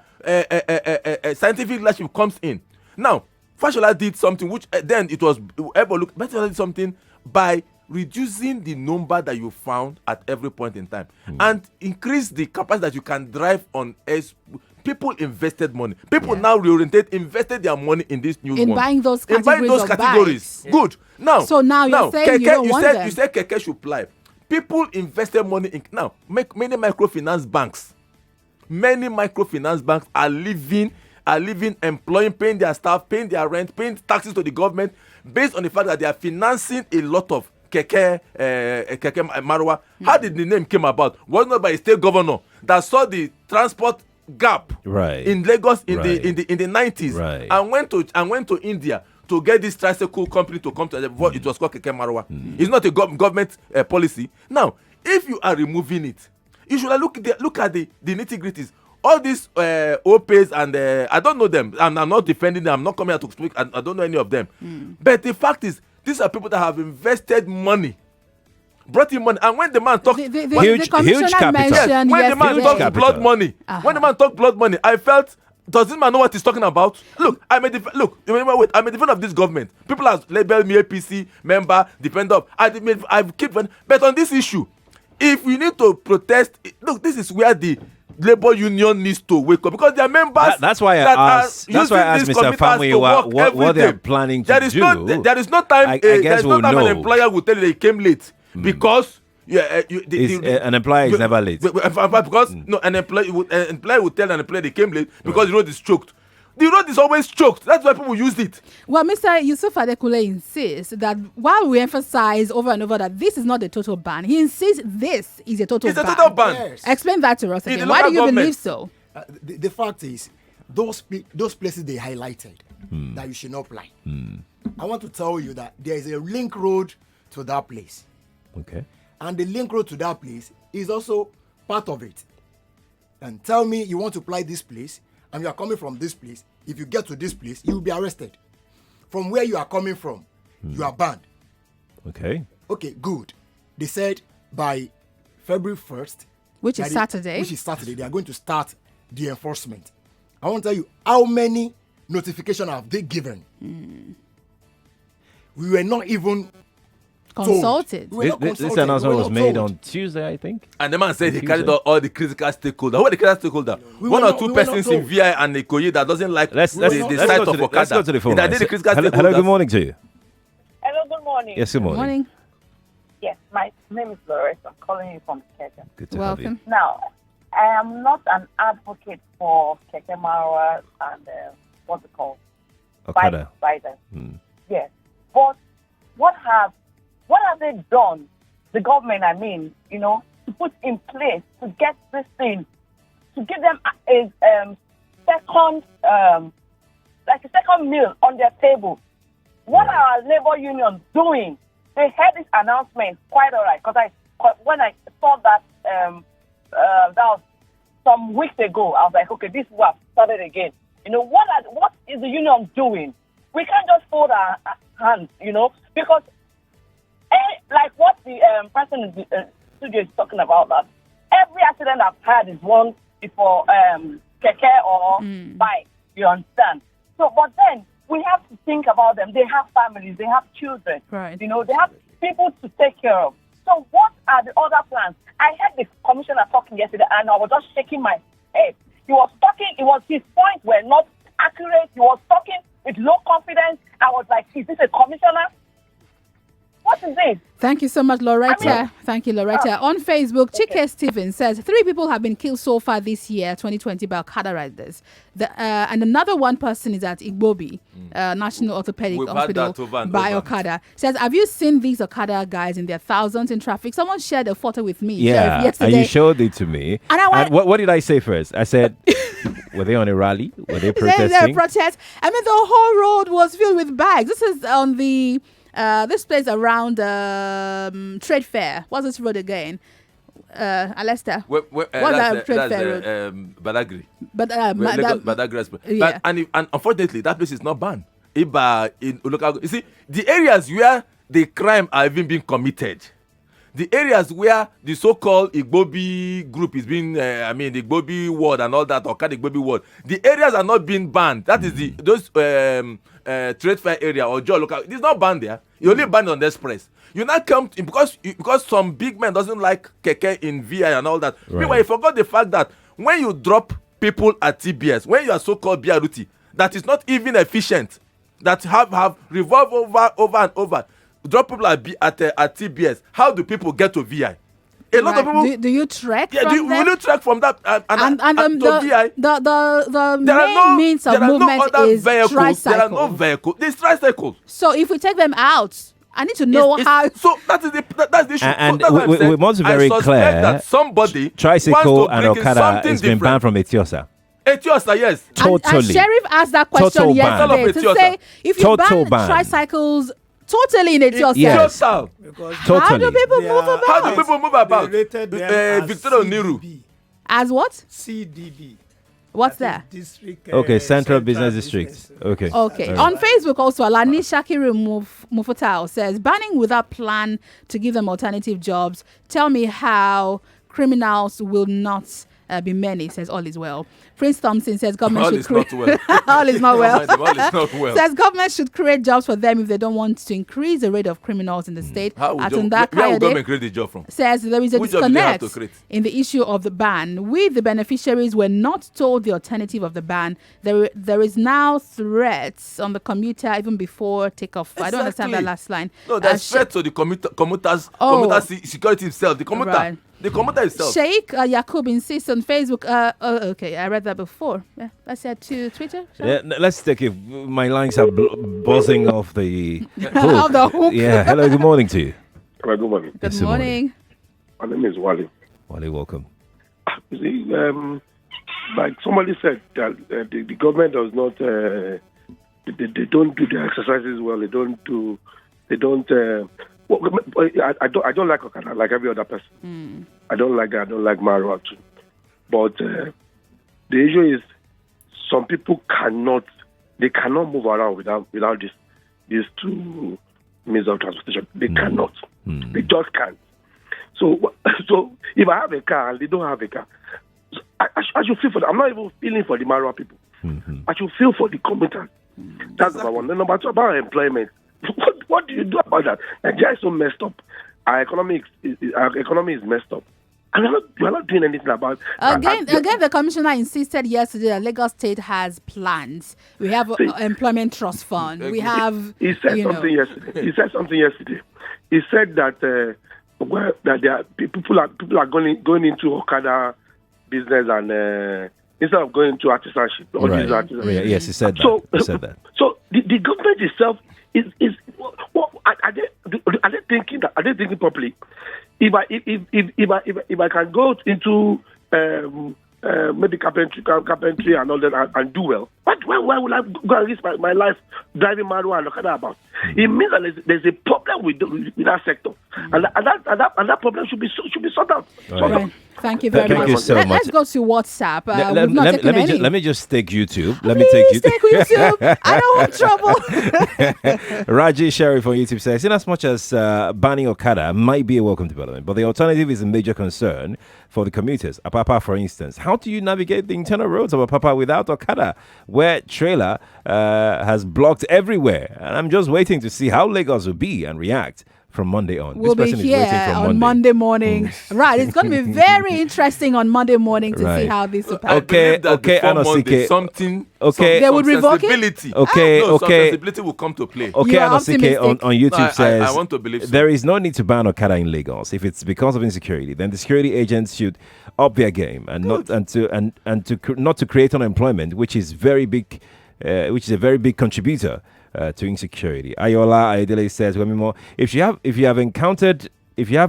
Speaker 8: scientific leadership comes in. Now, Fashola did something which then it was Fashola did something by reducing the number that you found at every point in time and increase the capacity that you can drive on. As people invested money, people now invested their money in this new
Speaker 1: in
Speaker 8: one.
Speaker 1: buying those categories.
Speaker 8: Good. Now,
Speaker 1: so now you're saying
Speaker 8: Keke,
Speaker 1: you don't want them.
Speaker 8: You said Keke should apply. People invested money in now. Many microfinance banks are living, employing, paying their staff, paying their rent, paying taxes to the government based on the fact that they are financing a lot of Keke Marwa. How did the name came about? Was not by a state governor that saw the transport gap in Lagos in the 90s and went to India to get this tricycle company to come to it was called Keke Marwa. It's not a government policy. Now, if you are removing it, you should look at the nitty-gritties. All these OPs and I don't know them, and I'm not defending them. I'm not coming here to speak. I don't know any of them. But the fact is, these are people that have invested money, brought in money, and when the man talks,
Speaker 2: huge capital.
Speaker 1: Yes,
Speaker 8: when the man talks blood money, when the man talks blood money, I felt. Does this man know what he's talking about? Look, I'm a defender of this government. People have labeled me APC member, defender. I've kept, but on this issue, if we need to protest, look, this is where the labor union needs to wake up because their members.
Speaker 2: That's why I asked Mr. Famuyiwa what they are planning to do.
Speaker 8: There is no time.
Speaker 2: I guess we'll know.
Speaker 8: An employer will tell you they came late because.
Speaker 2: An employer is never late.
Speaker 8: Because an employer would tell an employer they came late because the road is choked. The road is always choked. That's why people used it.
Speaker 1: Well, Mr. Yusuf Adekule insists that while we emphasize over and over that this is not a total ban, he insists this is a total ban.
Speaker 8: It's a total ban.
Speaker 4: Yes.
Speaker 1: Explain that to us again. Why do you believe so?
Speaker 4: The fact is, those places they highlighted that you should not apply. I want to tell you that there is a link road to that place.
Speaker 2: Okay.
Speaker 4: And the link road to that place is also part of it. And tell me you want to apply this place and you are coming from this place. If you get to this place, you will be arrested. From where you are coming from, you are banned.
Speaker 2: Okay.
Speaker 4: Okay, good. They said by February 1st,
Speaker 1: which is Saturday,
Speaker 4: they are going to start the enforcement. I want to tell you how many notifications have they given. We were not even
Speaker 1: consulted.
Speaker 2: This announcement was made on Tuesday, I think.
Speaker 8: And the man said he carried out all the critical stakeholders. Who are the critical stakeholders? One or two persons in VI and Ikoyi that doesn't like the site of Okada.
Speaker 2: Let's go to the phone.
Speaker 8: Hello,
Speaker 2: good morning to you.
Speaker 13: Hello, good morning.
Speaker 2: Yes, good morning.
Speaker 13: Yes, my name is Loretta. I'm calling you from Keke.
Speaker 2: Good to have you.
Speaker 13: Now, I am not an advocate for Keke Marwa and what's it called?
Speaker 2: Okada.
Speaker 13: Yes. But what have they done, the government, I mean, to put in place to get this thing, to give them a second meal on their table? What are our labor unions doing? They had this announcement quite all right, because when I saw that that was some weeks ago, I was like, okay, this will have started again. What is the union doing? We can't just fold our hands, because like what the person in the studio is talking about, that every accident I've had is one before Keke or bike. You understand? So, but then we have to think about them. They have families, they have children,
Speaker 1: right?
Speaker 13: They have people to take care of. So, what are the other plans? I heard the commissioner talking yesterday, and I was just shaking my head. He was talking. His points were not accurate. He was talking with low confidence. I was like, "Is this a commissioner?" What is it?
Speaker 1: Thank you so much, Loretta. Thank you, Loretta. On Facebook, Chike Stephen says 3 people have been killed so far this year, 2020, by Okada riders. And another one person is at Igbobi, National Orthopedic Hospital, by Okada. Says, have you seen these Okada guys in their thousands in traffic? Someone shared a photo with me.
Speaker 2: Yeah,
Speaker 1: yesterday.
Speaker 2: and you showed it to me. And what did I say first? I said, were they on a rally? Were they protesting?
Speaker 1: Protest. I mean, the whole road was filled with bags. This is on the... this place around Trade Fair. What's this road again? Alesta.
Speaker 8: What's
Speaker 1: that Trade Fair road?
Speaker 8: Badagry.
Speaker 1: Badagry. Yeah.
Speaker 8: And unfortunately, that place is not banned. In local, you see, the areas where the crime are even being committed, the areas where the so-called Igbobi group is being, the Igbobi ward and all that, or Igbobi ward, the areas are not being banned. That is those Trade Fair area or Joe local. It's not banned there. You only banned on the express. You now come because some big man doesn't like Keke in VI and all that.
Speaker 2: Right.
Speaker 8: Meanwhile, you forgot the fact that when you drop people at TBS, when you are so-called BRT, that is not even efficient, that have revolved over and over, drop people at TBS. How do people get to VI? A lot of people.
Speaker 1: Do you trek?
Speaker 8: Yeah,
Speaker 1: from
Speaker 8: will you trek from that and to VI?
Speaker 1: The main means of movement is tricycles.
Speaker 8: There are no vehicles. There's tricycles.
Speaker 1: So if we take them out, I need to know how.
Speaker 8: So that's the issue.
Speaker 2: And we must be very clear
Speaker 8: that somebody
Speaker 2: tricycle and Okada has been banned from Etiosa.
Speaker 8: Etiosa, yes.
Speaker 2: Totally.
Speaker 1: And Sheriff asked that question yesterday to say if you ban tricycles totally in Etiosa.
Speaker 2: Yes.
Speaker 8: Totally.
Speaker 1: How do people move about?
Speaker 8: How do people move about? Victoria Niru.
Speaker 1: As what?
Speaker 3: CDB.
Speaker 1: What's that?
Speaker 3: District,
Speaker 2: Okay, Central Business District. Okay.
Speaker 1: Okay.
Speaker 2: Right.
Speaker 1: On Facebook also, Alani Shakiru Mufutao says, banning without plan to give them alternative jobs. Tell me how criminals will not be many, says all is well. Prince Thompson says government should create all is not well. Says government should create jobs for them if they don't want to increase the rate of criminals in the state.
Speaker 8: Where will government create the job from?
Speaker 1: Says there is a disconnect in the issue of the ban. We, the beneficiaries, were not told the alternative of the ban. There is now threats on the commuter even before takeoff. Exactly. I don't understand that last line.
Speaker 8: No, there's threats to the commuters security itself. The commuter. Right. The commander itself.
Speaker 1: Sheikh Yakub insists on Facebook. Okay, I read that before. Yeah, let's head to Twitter.
Speaker 2: Yeah, let's take it. My lines are buzzing off the hook.
Speaker 1: Off the hook.
Speaker 2: Yeah, hello, good morning to you.
Speaker 14: Good morning.
Speaker 1: Good morning.
Speaker 14: My name is Wally.
Speaker 2: Wally, welcome.
Speaker 14: You see, like somebody said, that the government does not, they don't do the exercises well. They don't. I don't like Okada like every other person. I don't like that. I don't like Marwa too. But the issue is some people cannot move around without these two means of transportation. They cannot. They just can't. So if I have a car and they don't have a car, I should feel for them. I'm not even feeling for the Marwa people. I should feel for the commuters. That's number one. Then number two, about employment. What do you do about that? Nigeria is so messed up. Our economy is messed up. And we're not doing anything about it.
Speaker 1: Again, the commissioner insisted yesterday that Lagos State has plans. We have employment trust fund. We have.
Speaker 14: He said something yesterday. He said something yesterday. He said that that there are people are going into Okada business and instead of going into artisanship.
Speaker 2: Right. Yes, he said that.
Speaker 14: So the government itself is are they thinking that? Are they thinking properly? If I can go into maybe carpentry and all that and do well, why would I go and risk my life driving Marwa and Okada about? It means that there's a problem with that sector, and that problem should be sorted out.
Speaker 1: Right. Thank you very much.
Speaker 2: Thank you so much.
Speaker 1: Let's go to WhatsApp.
Speaker 2: Let me just take YouTube. Please
Speaker 1: take YouTube. I don't want trouble.
Speaker 2: Raji Sherry from YouTube says, in as much as banning Okada might be a welcome development, but the alternative is a major concern for the commuters. Apapa, for instance, how do you navigate the internal roads of Apapa without Okada, where trailer has blocked everywhere? And I'm just waiting to see how Lagos will be and react from Monday on.
Speaker 1: We'll
Speaker 2: this
Speaker 1: be
Speaker 2: person
Speaker 1: here
Speaker 2: is waiting from
Speaker 1: on Monday morning. Right. It's going to be very interesting on Monday morning to see how this will pan.
Speaker 2: Okay,
Speaker 8: Monday, something.
Speaker 1: They would revoke it.
Speaker 2: Okay,
Speaker 8: some
Speaker 2: okay.
Speaker 8: sensibility will come to play.
Speaker 2: Okay, Anosike on YouTube says
Speaker 8: I want to believe so.
Speaker 2: There is no need to ban Okada in Lagos. If it's because of insecurity, then the security agents should up their game and not to create unemployment, which is very big, which is a very big contributor to insecurity. Ayola Ayedele says, Wemimo, if you have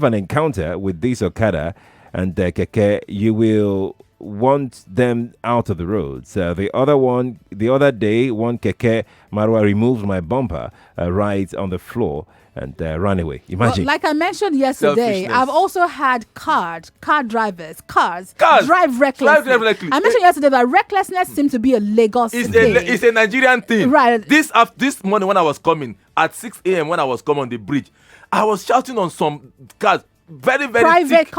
Speaker 2: an encounter with this Okada and Keke, you will want them out of the roads. The other day, one Keke Marwa removed my bumper right on the floor and ran away. Imagine.
Speaker 1: Well, like I mentioned yesterday, I've also had car drivers drive recklessly. I mentioned yesterday that recklessness seems to be a Lagos thing.
Speaker 8: It's a Nigerian thing.
Speaker 1: Right.
Speaker 8: This morning when I was coming, at 6 a.m. when I was coming on the bridge, I was shouting on some cars, very, very
Speaker 1: private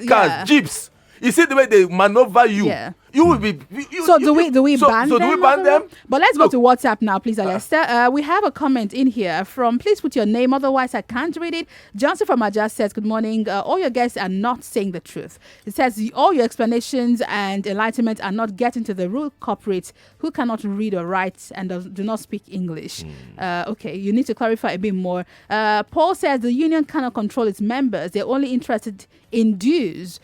Speaker 1: cars,
Speaker 8: jeeps. You see the way they maneuver you.
Speaker 1: Yeah.
Speaker 8: You will be.
Speaker 1: Do we ban them?
Speaker 8: So do we ban them?
Speaker 1: But let's go to WhatsApp now, please, Alester. We have a comment in here from. Please put your name, otherwise I can't read it. Johnson from Aja says, "Good morning. All your guests are not saying the truth. It says all your explanations and enlightenment are not getting to the real culprit who cannot read or write and do not speak English." Okay, you need to clarify a bit more. Paul says the union cannot control its members. They're only interested in dues.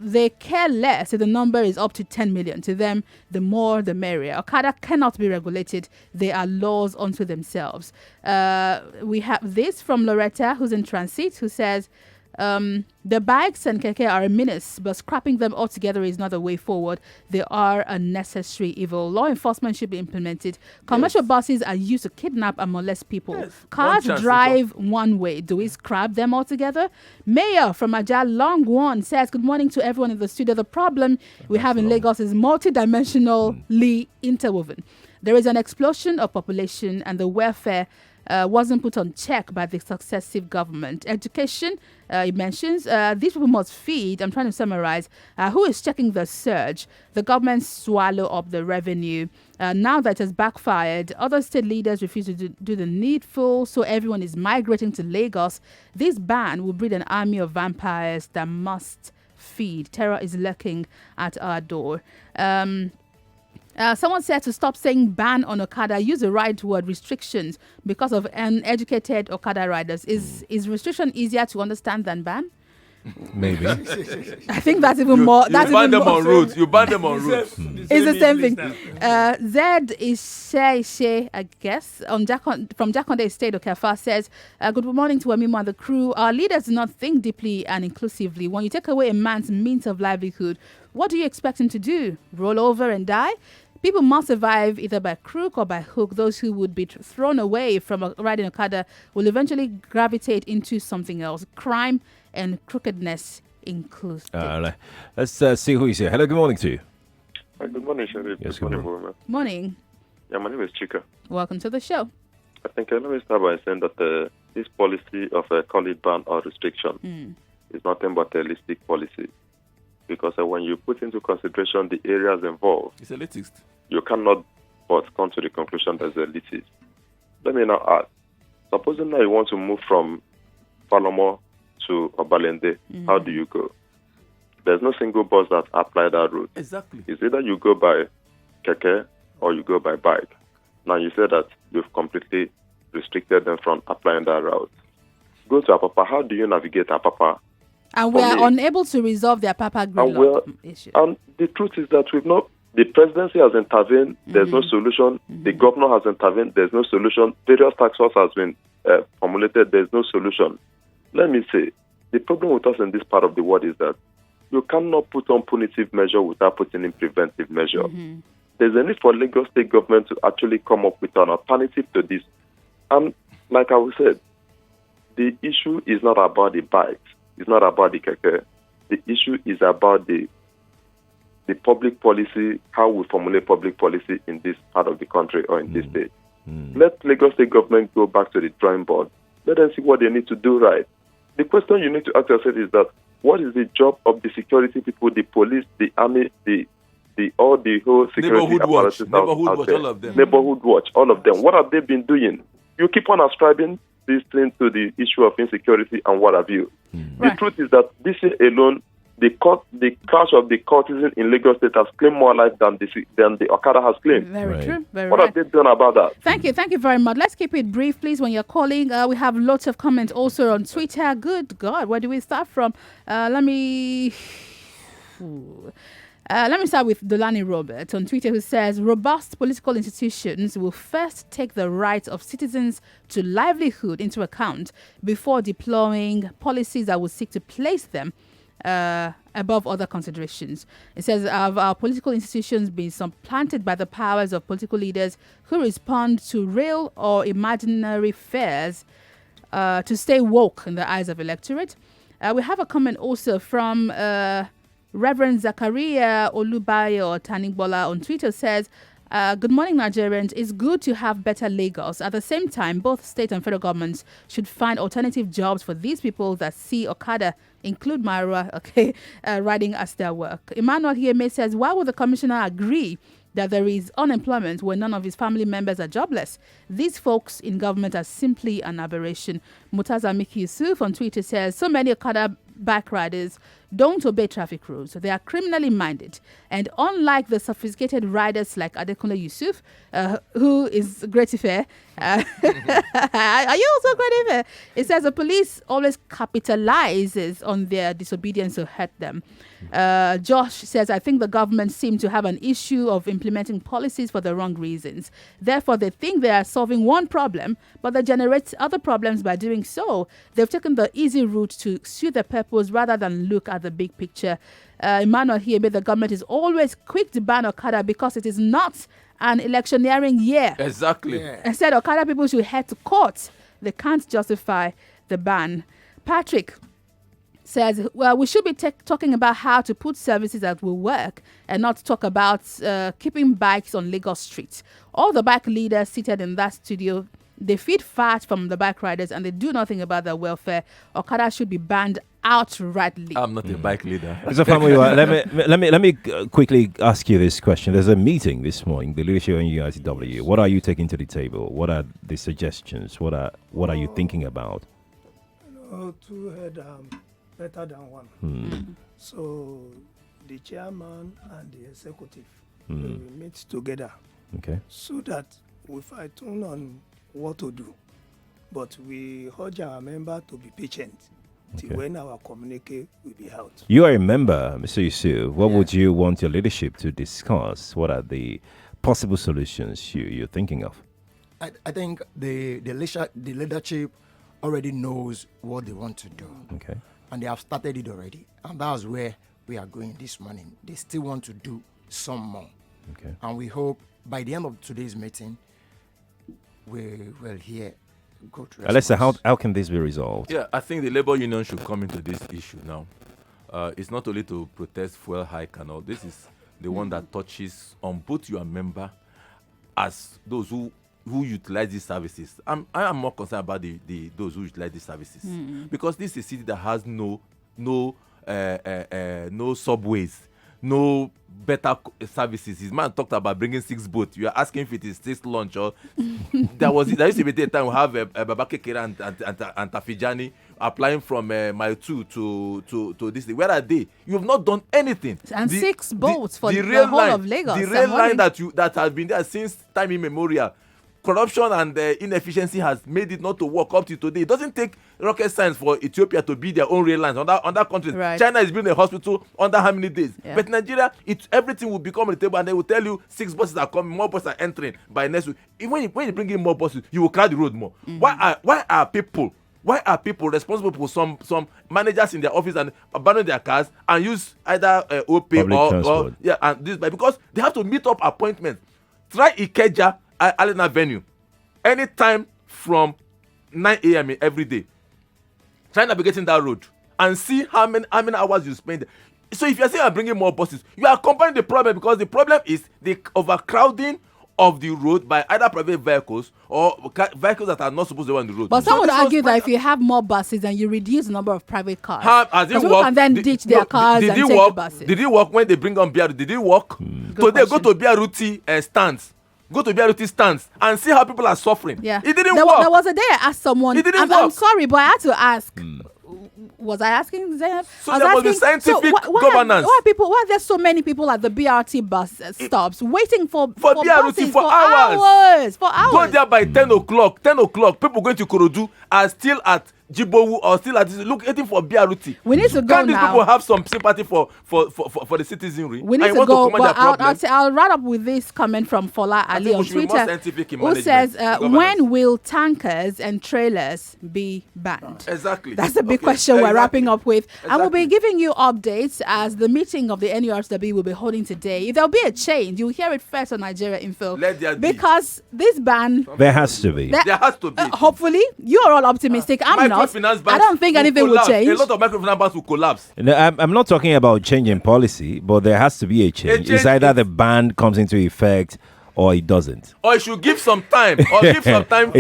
Speaker 1: They care less if the number is up to 10 million. To them, the more the merrier. Okada cannot be regulated. They are laws unto themselves. We have this from Loretta, who's in transit, who says, the bikes and Keke are a menace, but scrapping them altogether is not the way forward. They are a necessary evil. Law enforcement should be implemented. Commercial buses are used to kidnap and molest people. Cars drive one way. Do we scrap them altogether? Mayor from Ajah Long One says, good morning to everyone in the studio. The problem we have in Lagos is multidimensionally interwoven. There is an explosion of population and the welfare wasn't put on check by the successive government. Education, it mentions, these people must feed. I'm trying to summarize. Who is checking the surge? The government swallow up the revenue. Now that it has backfired, other state leaders refuse to do the needful, so everyone is migrating to Lagos. This ban will breed an army of vampires that must feed. Terror is lurking at our door. Someone said to stop saying ban on Okada, use the right word, restrictions, because of uneducated Okada riders. Is restriction easier to understand than ban?
Speaker 2: Maybe.
Speaker 1: I think that's even more.
Speaker 8: You ban them on route. You ban them on route.
Speaker 1: It's the same thing. Zed is Shay, I guess, from Jakonde State, Okafa says, good morning to Wemimo and the crew. Our leaders do not think deeply and inclusively. When you take away a man's means of livelihood, what do you expect him to do? Roll over and die? People must survive either by crook or by hook. Those who would be thrown away from riding Okada will eventually gravitate into something else. Crime and crookedness inclusive.
Speaker 2: Let's see who is here. Hello, good morning to you.
Speaker 15: Good morning, Sharif.
Speaker 2: Yes, good morning.
Speaker 1: Morning.
Speaker 15: Yeah, my name is Chika.
Speaker 1: Welcome to the show.
Speaker 15: I think let me start by saying that this policy of call it ban or restriction is nothing but a holistic policy. Because when you put into consideration the areas involved,
Speaker 8: it's elitist.
Speaker 15: You cannot but come to the conclusion that it's elitist. Let me now ask, supposing now you want to move from Falomo to Obalende, how do you go? There's no single bus that apply that route.
Speaker 8: Exactly.
Speaker 15: It's either you go by Keke or you go by bike. Now you say that you've completely restricted them from applying that route. Go to Apapa. How do you navigate Apapa?
Speaker 1: And we are unable to resolve their Papa gridlock issue.
Speaker 15: And the truth is that the presidency has intervened, there's no solution. The governor has intervened, there's no solution. Various tax laws has been formulated, there's no solution. Let me say, the problem with us in this part of the world is that you cannot put on punitive measure without putting in preventive measure. There's a need for Lagos state government to actually come up with an alternative to this. And like I said, the issue is not about the bikes. It's not about the Keke. The issue is about the public policy, how we formulate public policy in this part of the country or in this state. Let Lagos state government go back to the drawing board. Let them see what they need to do right. The question you need to ask yourself is that what is the job of the security people, the police, the army, the whole security apparatus
Speaker 8: Neighborhood watch, all of them.
Speaker 15: Neighborhood watch, all of them. What have they been doing? You keep on ascribing this thing to the issue of insecurity and what have you.
Speaker 1: Right.
Speaker 15: The truth is that this year alone, the crash of the courtesan in Lagos State has claimed more life than the Okada has claimed.
Speaker 1: Very true. Very
Speaker 15: what have they done about that?
Speaker 1: Thank you very much. Let's keep it brief, please, when you're calling. We have lots of comments also on Twitter. Good God, where do we start from? Let me start with Delani Robert on Twitter, who says, robust political institutions will first take the rights of citizens to livelihood into account before deploying policies that will seek to place them above other considerations. It says, have our political institutions been supplanted by the powers of political leaders who respond to real or imaginary fears to stay woke in the eyes of electorate? We have a comment also from Reverend Zakaria Olubayo Tanigbola on Twitter, says, good morning, Nigerians. It's good to have better Lagos. At the same time, both state and federal governments should find alternative jobs for these people that see Okada, include Myra, riding as their work. Emmanuel Hieme says, why would the commissioner agree that there is unemployment when none of his family members are jobless? These folks in government are simply an aberration. Mutaza Miki Yusuf on Twitter says, so many Okada bike riders don't obey traffic rules. They are criminally minded. And unlike the sophisticated riders like Adekunle Yusuf, who is Great Ife, are you also Great Ife? It says the police always capitalizes on their disobedience to hurt them. Josh says, I think the government seems to have an issue of implementing policies for the wrong reasons. Therefore, they think they are solving one problem, but they generate other problems by doing so. They've taken the easy route to suit their purpose rather than look at the big picture. Emmanuel Hiebe, the government is always quick to ban Okada because it is not an electioneering year.
Speaker 8: Exactly.
Speaker 1: Instead, Okada people should head to court. They can't justify the ban. Patrick says, well, we should be talking about how to put services that will work and not talk about keeping bikes on Lagos streets. All the bike leaders seated in that studio, they feed fat from the bike riders and they do nothing about their welfare. Okada should be banned outrightly.
Speaker 8: I'm not a bike leader.
Speaker 2: So, let me quickly ask you this question. There's a meeting this morning, the leadership in UICW. What are you taking to the table? What are the suggestions? What are you thinking about?
Speaker 3: Two head better than one. So the chairman and the executive will meet together.
Speaker 2: Okay.
Speaker 3: So that we fight on what to do. But we urge our member to be patient till when our communique will be out.
Speaker 2: You are a member, Mr. Yusuf. What would you want your leadership to discuss? What are the possible solutions you're thinking of?
Speaker 4: I think the leadership already knows what they want to do.
Speaker 2: Okay.
Speaker 4: And they have started it already. And that's where we are going this morning. They still want to do some more.
Speaker 2: Okay.
Speaker 4: And we hope by the end of today's meeting, we will hear good response.
Speaker 2: Alessa, how can this be resolved?
Speaker 8: Yeah, I think the labor union should come into this issue now. It's not only to protest fuel hike and all. This is the one that touches on both your member as those who utilize these services. I am more concerned about those who utilize these services because this is a city that has no subways, no better services. His man talked about bringing 6 boats. You are asking if it is 6 lunch or there used to be a time we have Baba Keke and Tafijani applying from Mile 2 to this thing. Where are they? You have not done anything.
Speaker 1: And 6 boats for the whole of Lagos.
Speaker 8: The rail line that has been there since time immemorial. Corruption and inefficiency has made it not to work up to today. It doesn't take rocket science for Ethiopia to build their own rail lines on that country.
Speaker 1: Right.
Speaker 8: China is building a hospital under how many days?
Speaker 1: Yeah.
Speaker 8: But Nigeria, everything will become on the table and they will tell you 6 buses are coming, more buses are entering by next week. When you bring in more buses, you will crowd the road more. Why are people responsible for some managers in their office and abandon their cars and use either OP or and this because they have to meet up appointments. Try Ikeja Alena venue anytime from 9 a.m. every day. Try navigating that road and see how many hours you spend. So if you're saying I'm bringing more buses, you are accompanying the problem because the problem is the overcrowding of the road by either private vehicles or vehicles that are not supposed to be on the road.
Speaker 1: But some would argue that if you have more buses, then you reduce the number of private cars.
Speaker 8: People
Speaker 1: can then ditch their cars and take the buses.
Speaker 8: Did it work when they bring on BRT? Did it work? Today, go to BRT stands. go to BRT stands and see how people are suffering.
Speaker 1: Yeah.
Speaker 8: It didn't work.
Speaker 1: There was a day I asked someone.
Speaker 8: It didn't
Speaker 1: I'm
Speaker 8: work.
Speaker 1: sorry, but I had to ask. Was I asking Zainab?
Speaker 8: So there must be scientific governance.
Speaker 1: Why are there so many people at the BRT bus stops waiting for
Speaker 8: BRT
Speaker 1: buses
Speaker 8: for hours?
Speaker 1: For hours.
Speaker 8: Go there by 10 o'clock. 10 o'clock, people going to Korodu are still at Jibowu or still at this, waiting for BRT.
Speaker 1: We need to go
Speaker 8: Can't
Speaker 1: now.
Speaker 8: these people have some sympathy for the citizenry?
Speaker 1: We need to go, but I'll wrap up with this comment from Fola Ali on Twitter, who says, when will tankers and trailers be banned?
Speaker 8: Exactly.
Speaker 1: That's the big question we're wrapping up with. And we'll be giving you updates as the meeting of the NURTW will be holding today. If there'll be a change, you'll hear it first on Nigeria Info. Because this ban...
Speaker 2: There has to be.
Speaker 8: There has to be.
Speaker 1: Hopefully, you're all optimistic. I'm not. I don't think anything will change.
Speaker 8: A lot of microfinance banks will collapse.
Speaker 2: No, I'm not talking about changing policy, but there has to be a change. It's either the ban comes into effect or it doesn't.
Speaker 8: Or it should give some time.
Speaker 2: It's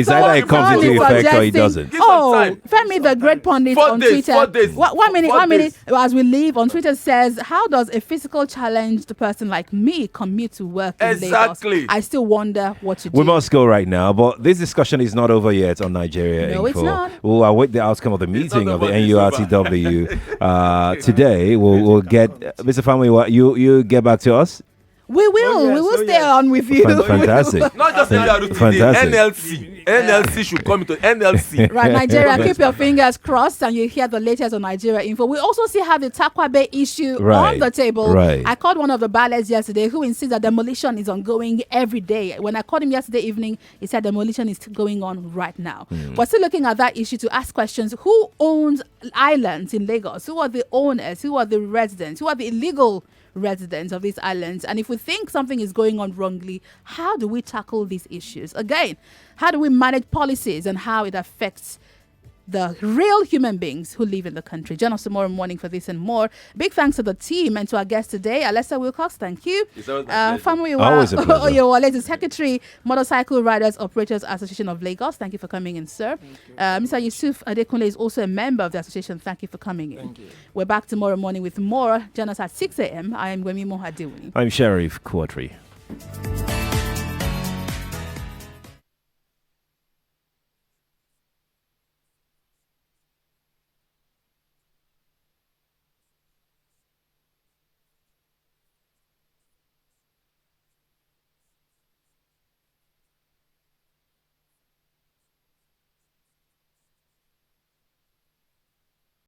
Speaker 2: either it comes into effect or it doesn't.
Speaker 1: Femi, the great pundit on Twitter.
Speaker 8: 4 days.
Speaker 1: One minute. As we leave, on Twitter says, how does a physical challenged person like me commute to work in Lagos? I still wonder what to do.
Speaker 2: We must go right now, but this discussion is not over yet on Nigeria Info.
Speaker 1: It's not.
Speaker 2: We'll await the outcome of the meeting of the NURTW. Today, we'll get... Mr. Family, you get back to us?
Speaker 1: We will stay on with you.
Speaker 2: Fantastic.
Speaker 8: Not just NLC. NLC should come into NLC.
Speaker 1: Right, Nigeria, keep your fingers crossed and you hear the latest on Nigeria Info. We also still have the Takwabe issue on the table.
Speaker 2: Right.
Speaker 1: I called one of the ballets yesterday who insists that demolition is ongoing every day. When I called him yesterday evening, he said demolition is going on right now. We're still looking at that issue to ask questions. Who owns islands in Lagos? Who are the owners? Who are the residents? Who are the illegal residents of these islands? And if we think something is going on wrongly, how do we tackle these issues? Again, how do we manage policies and how it affects the real human beings who live in the country? Join us tomorrow morning for this and more. Big thanks to the team and to our guest today, Alessa Wilcox. Thank you.
Speaker 2: Always a pleasure.
Speaker 1: Oyewole, Secretary, Motorcycle Riders Operators Association of Lagos. Thank you for coming in, sir. Mr. Yusuf Adekunle is also a member of the association. Thank you for coming in.
Speaker 4: Thank you.
Speaker 1: We're back tomorrow morning with more. Join us at 6 a.m. I am Wemimo Adewuni.
Speaker 2: I'm Sheriff Quadry.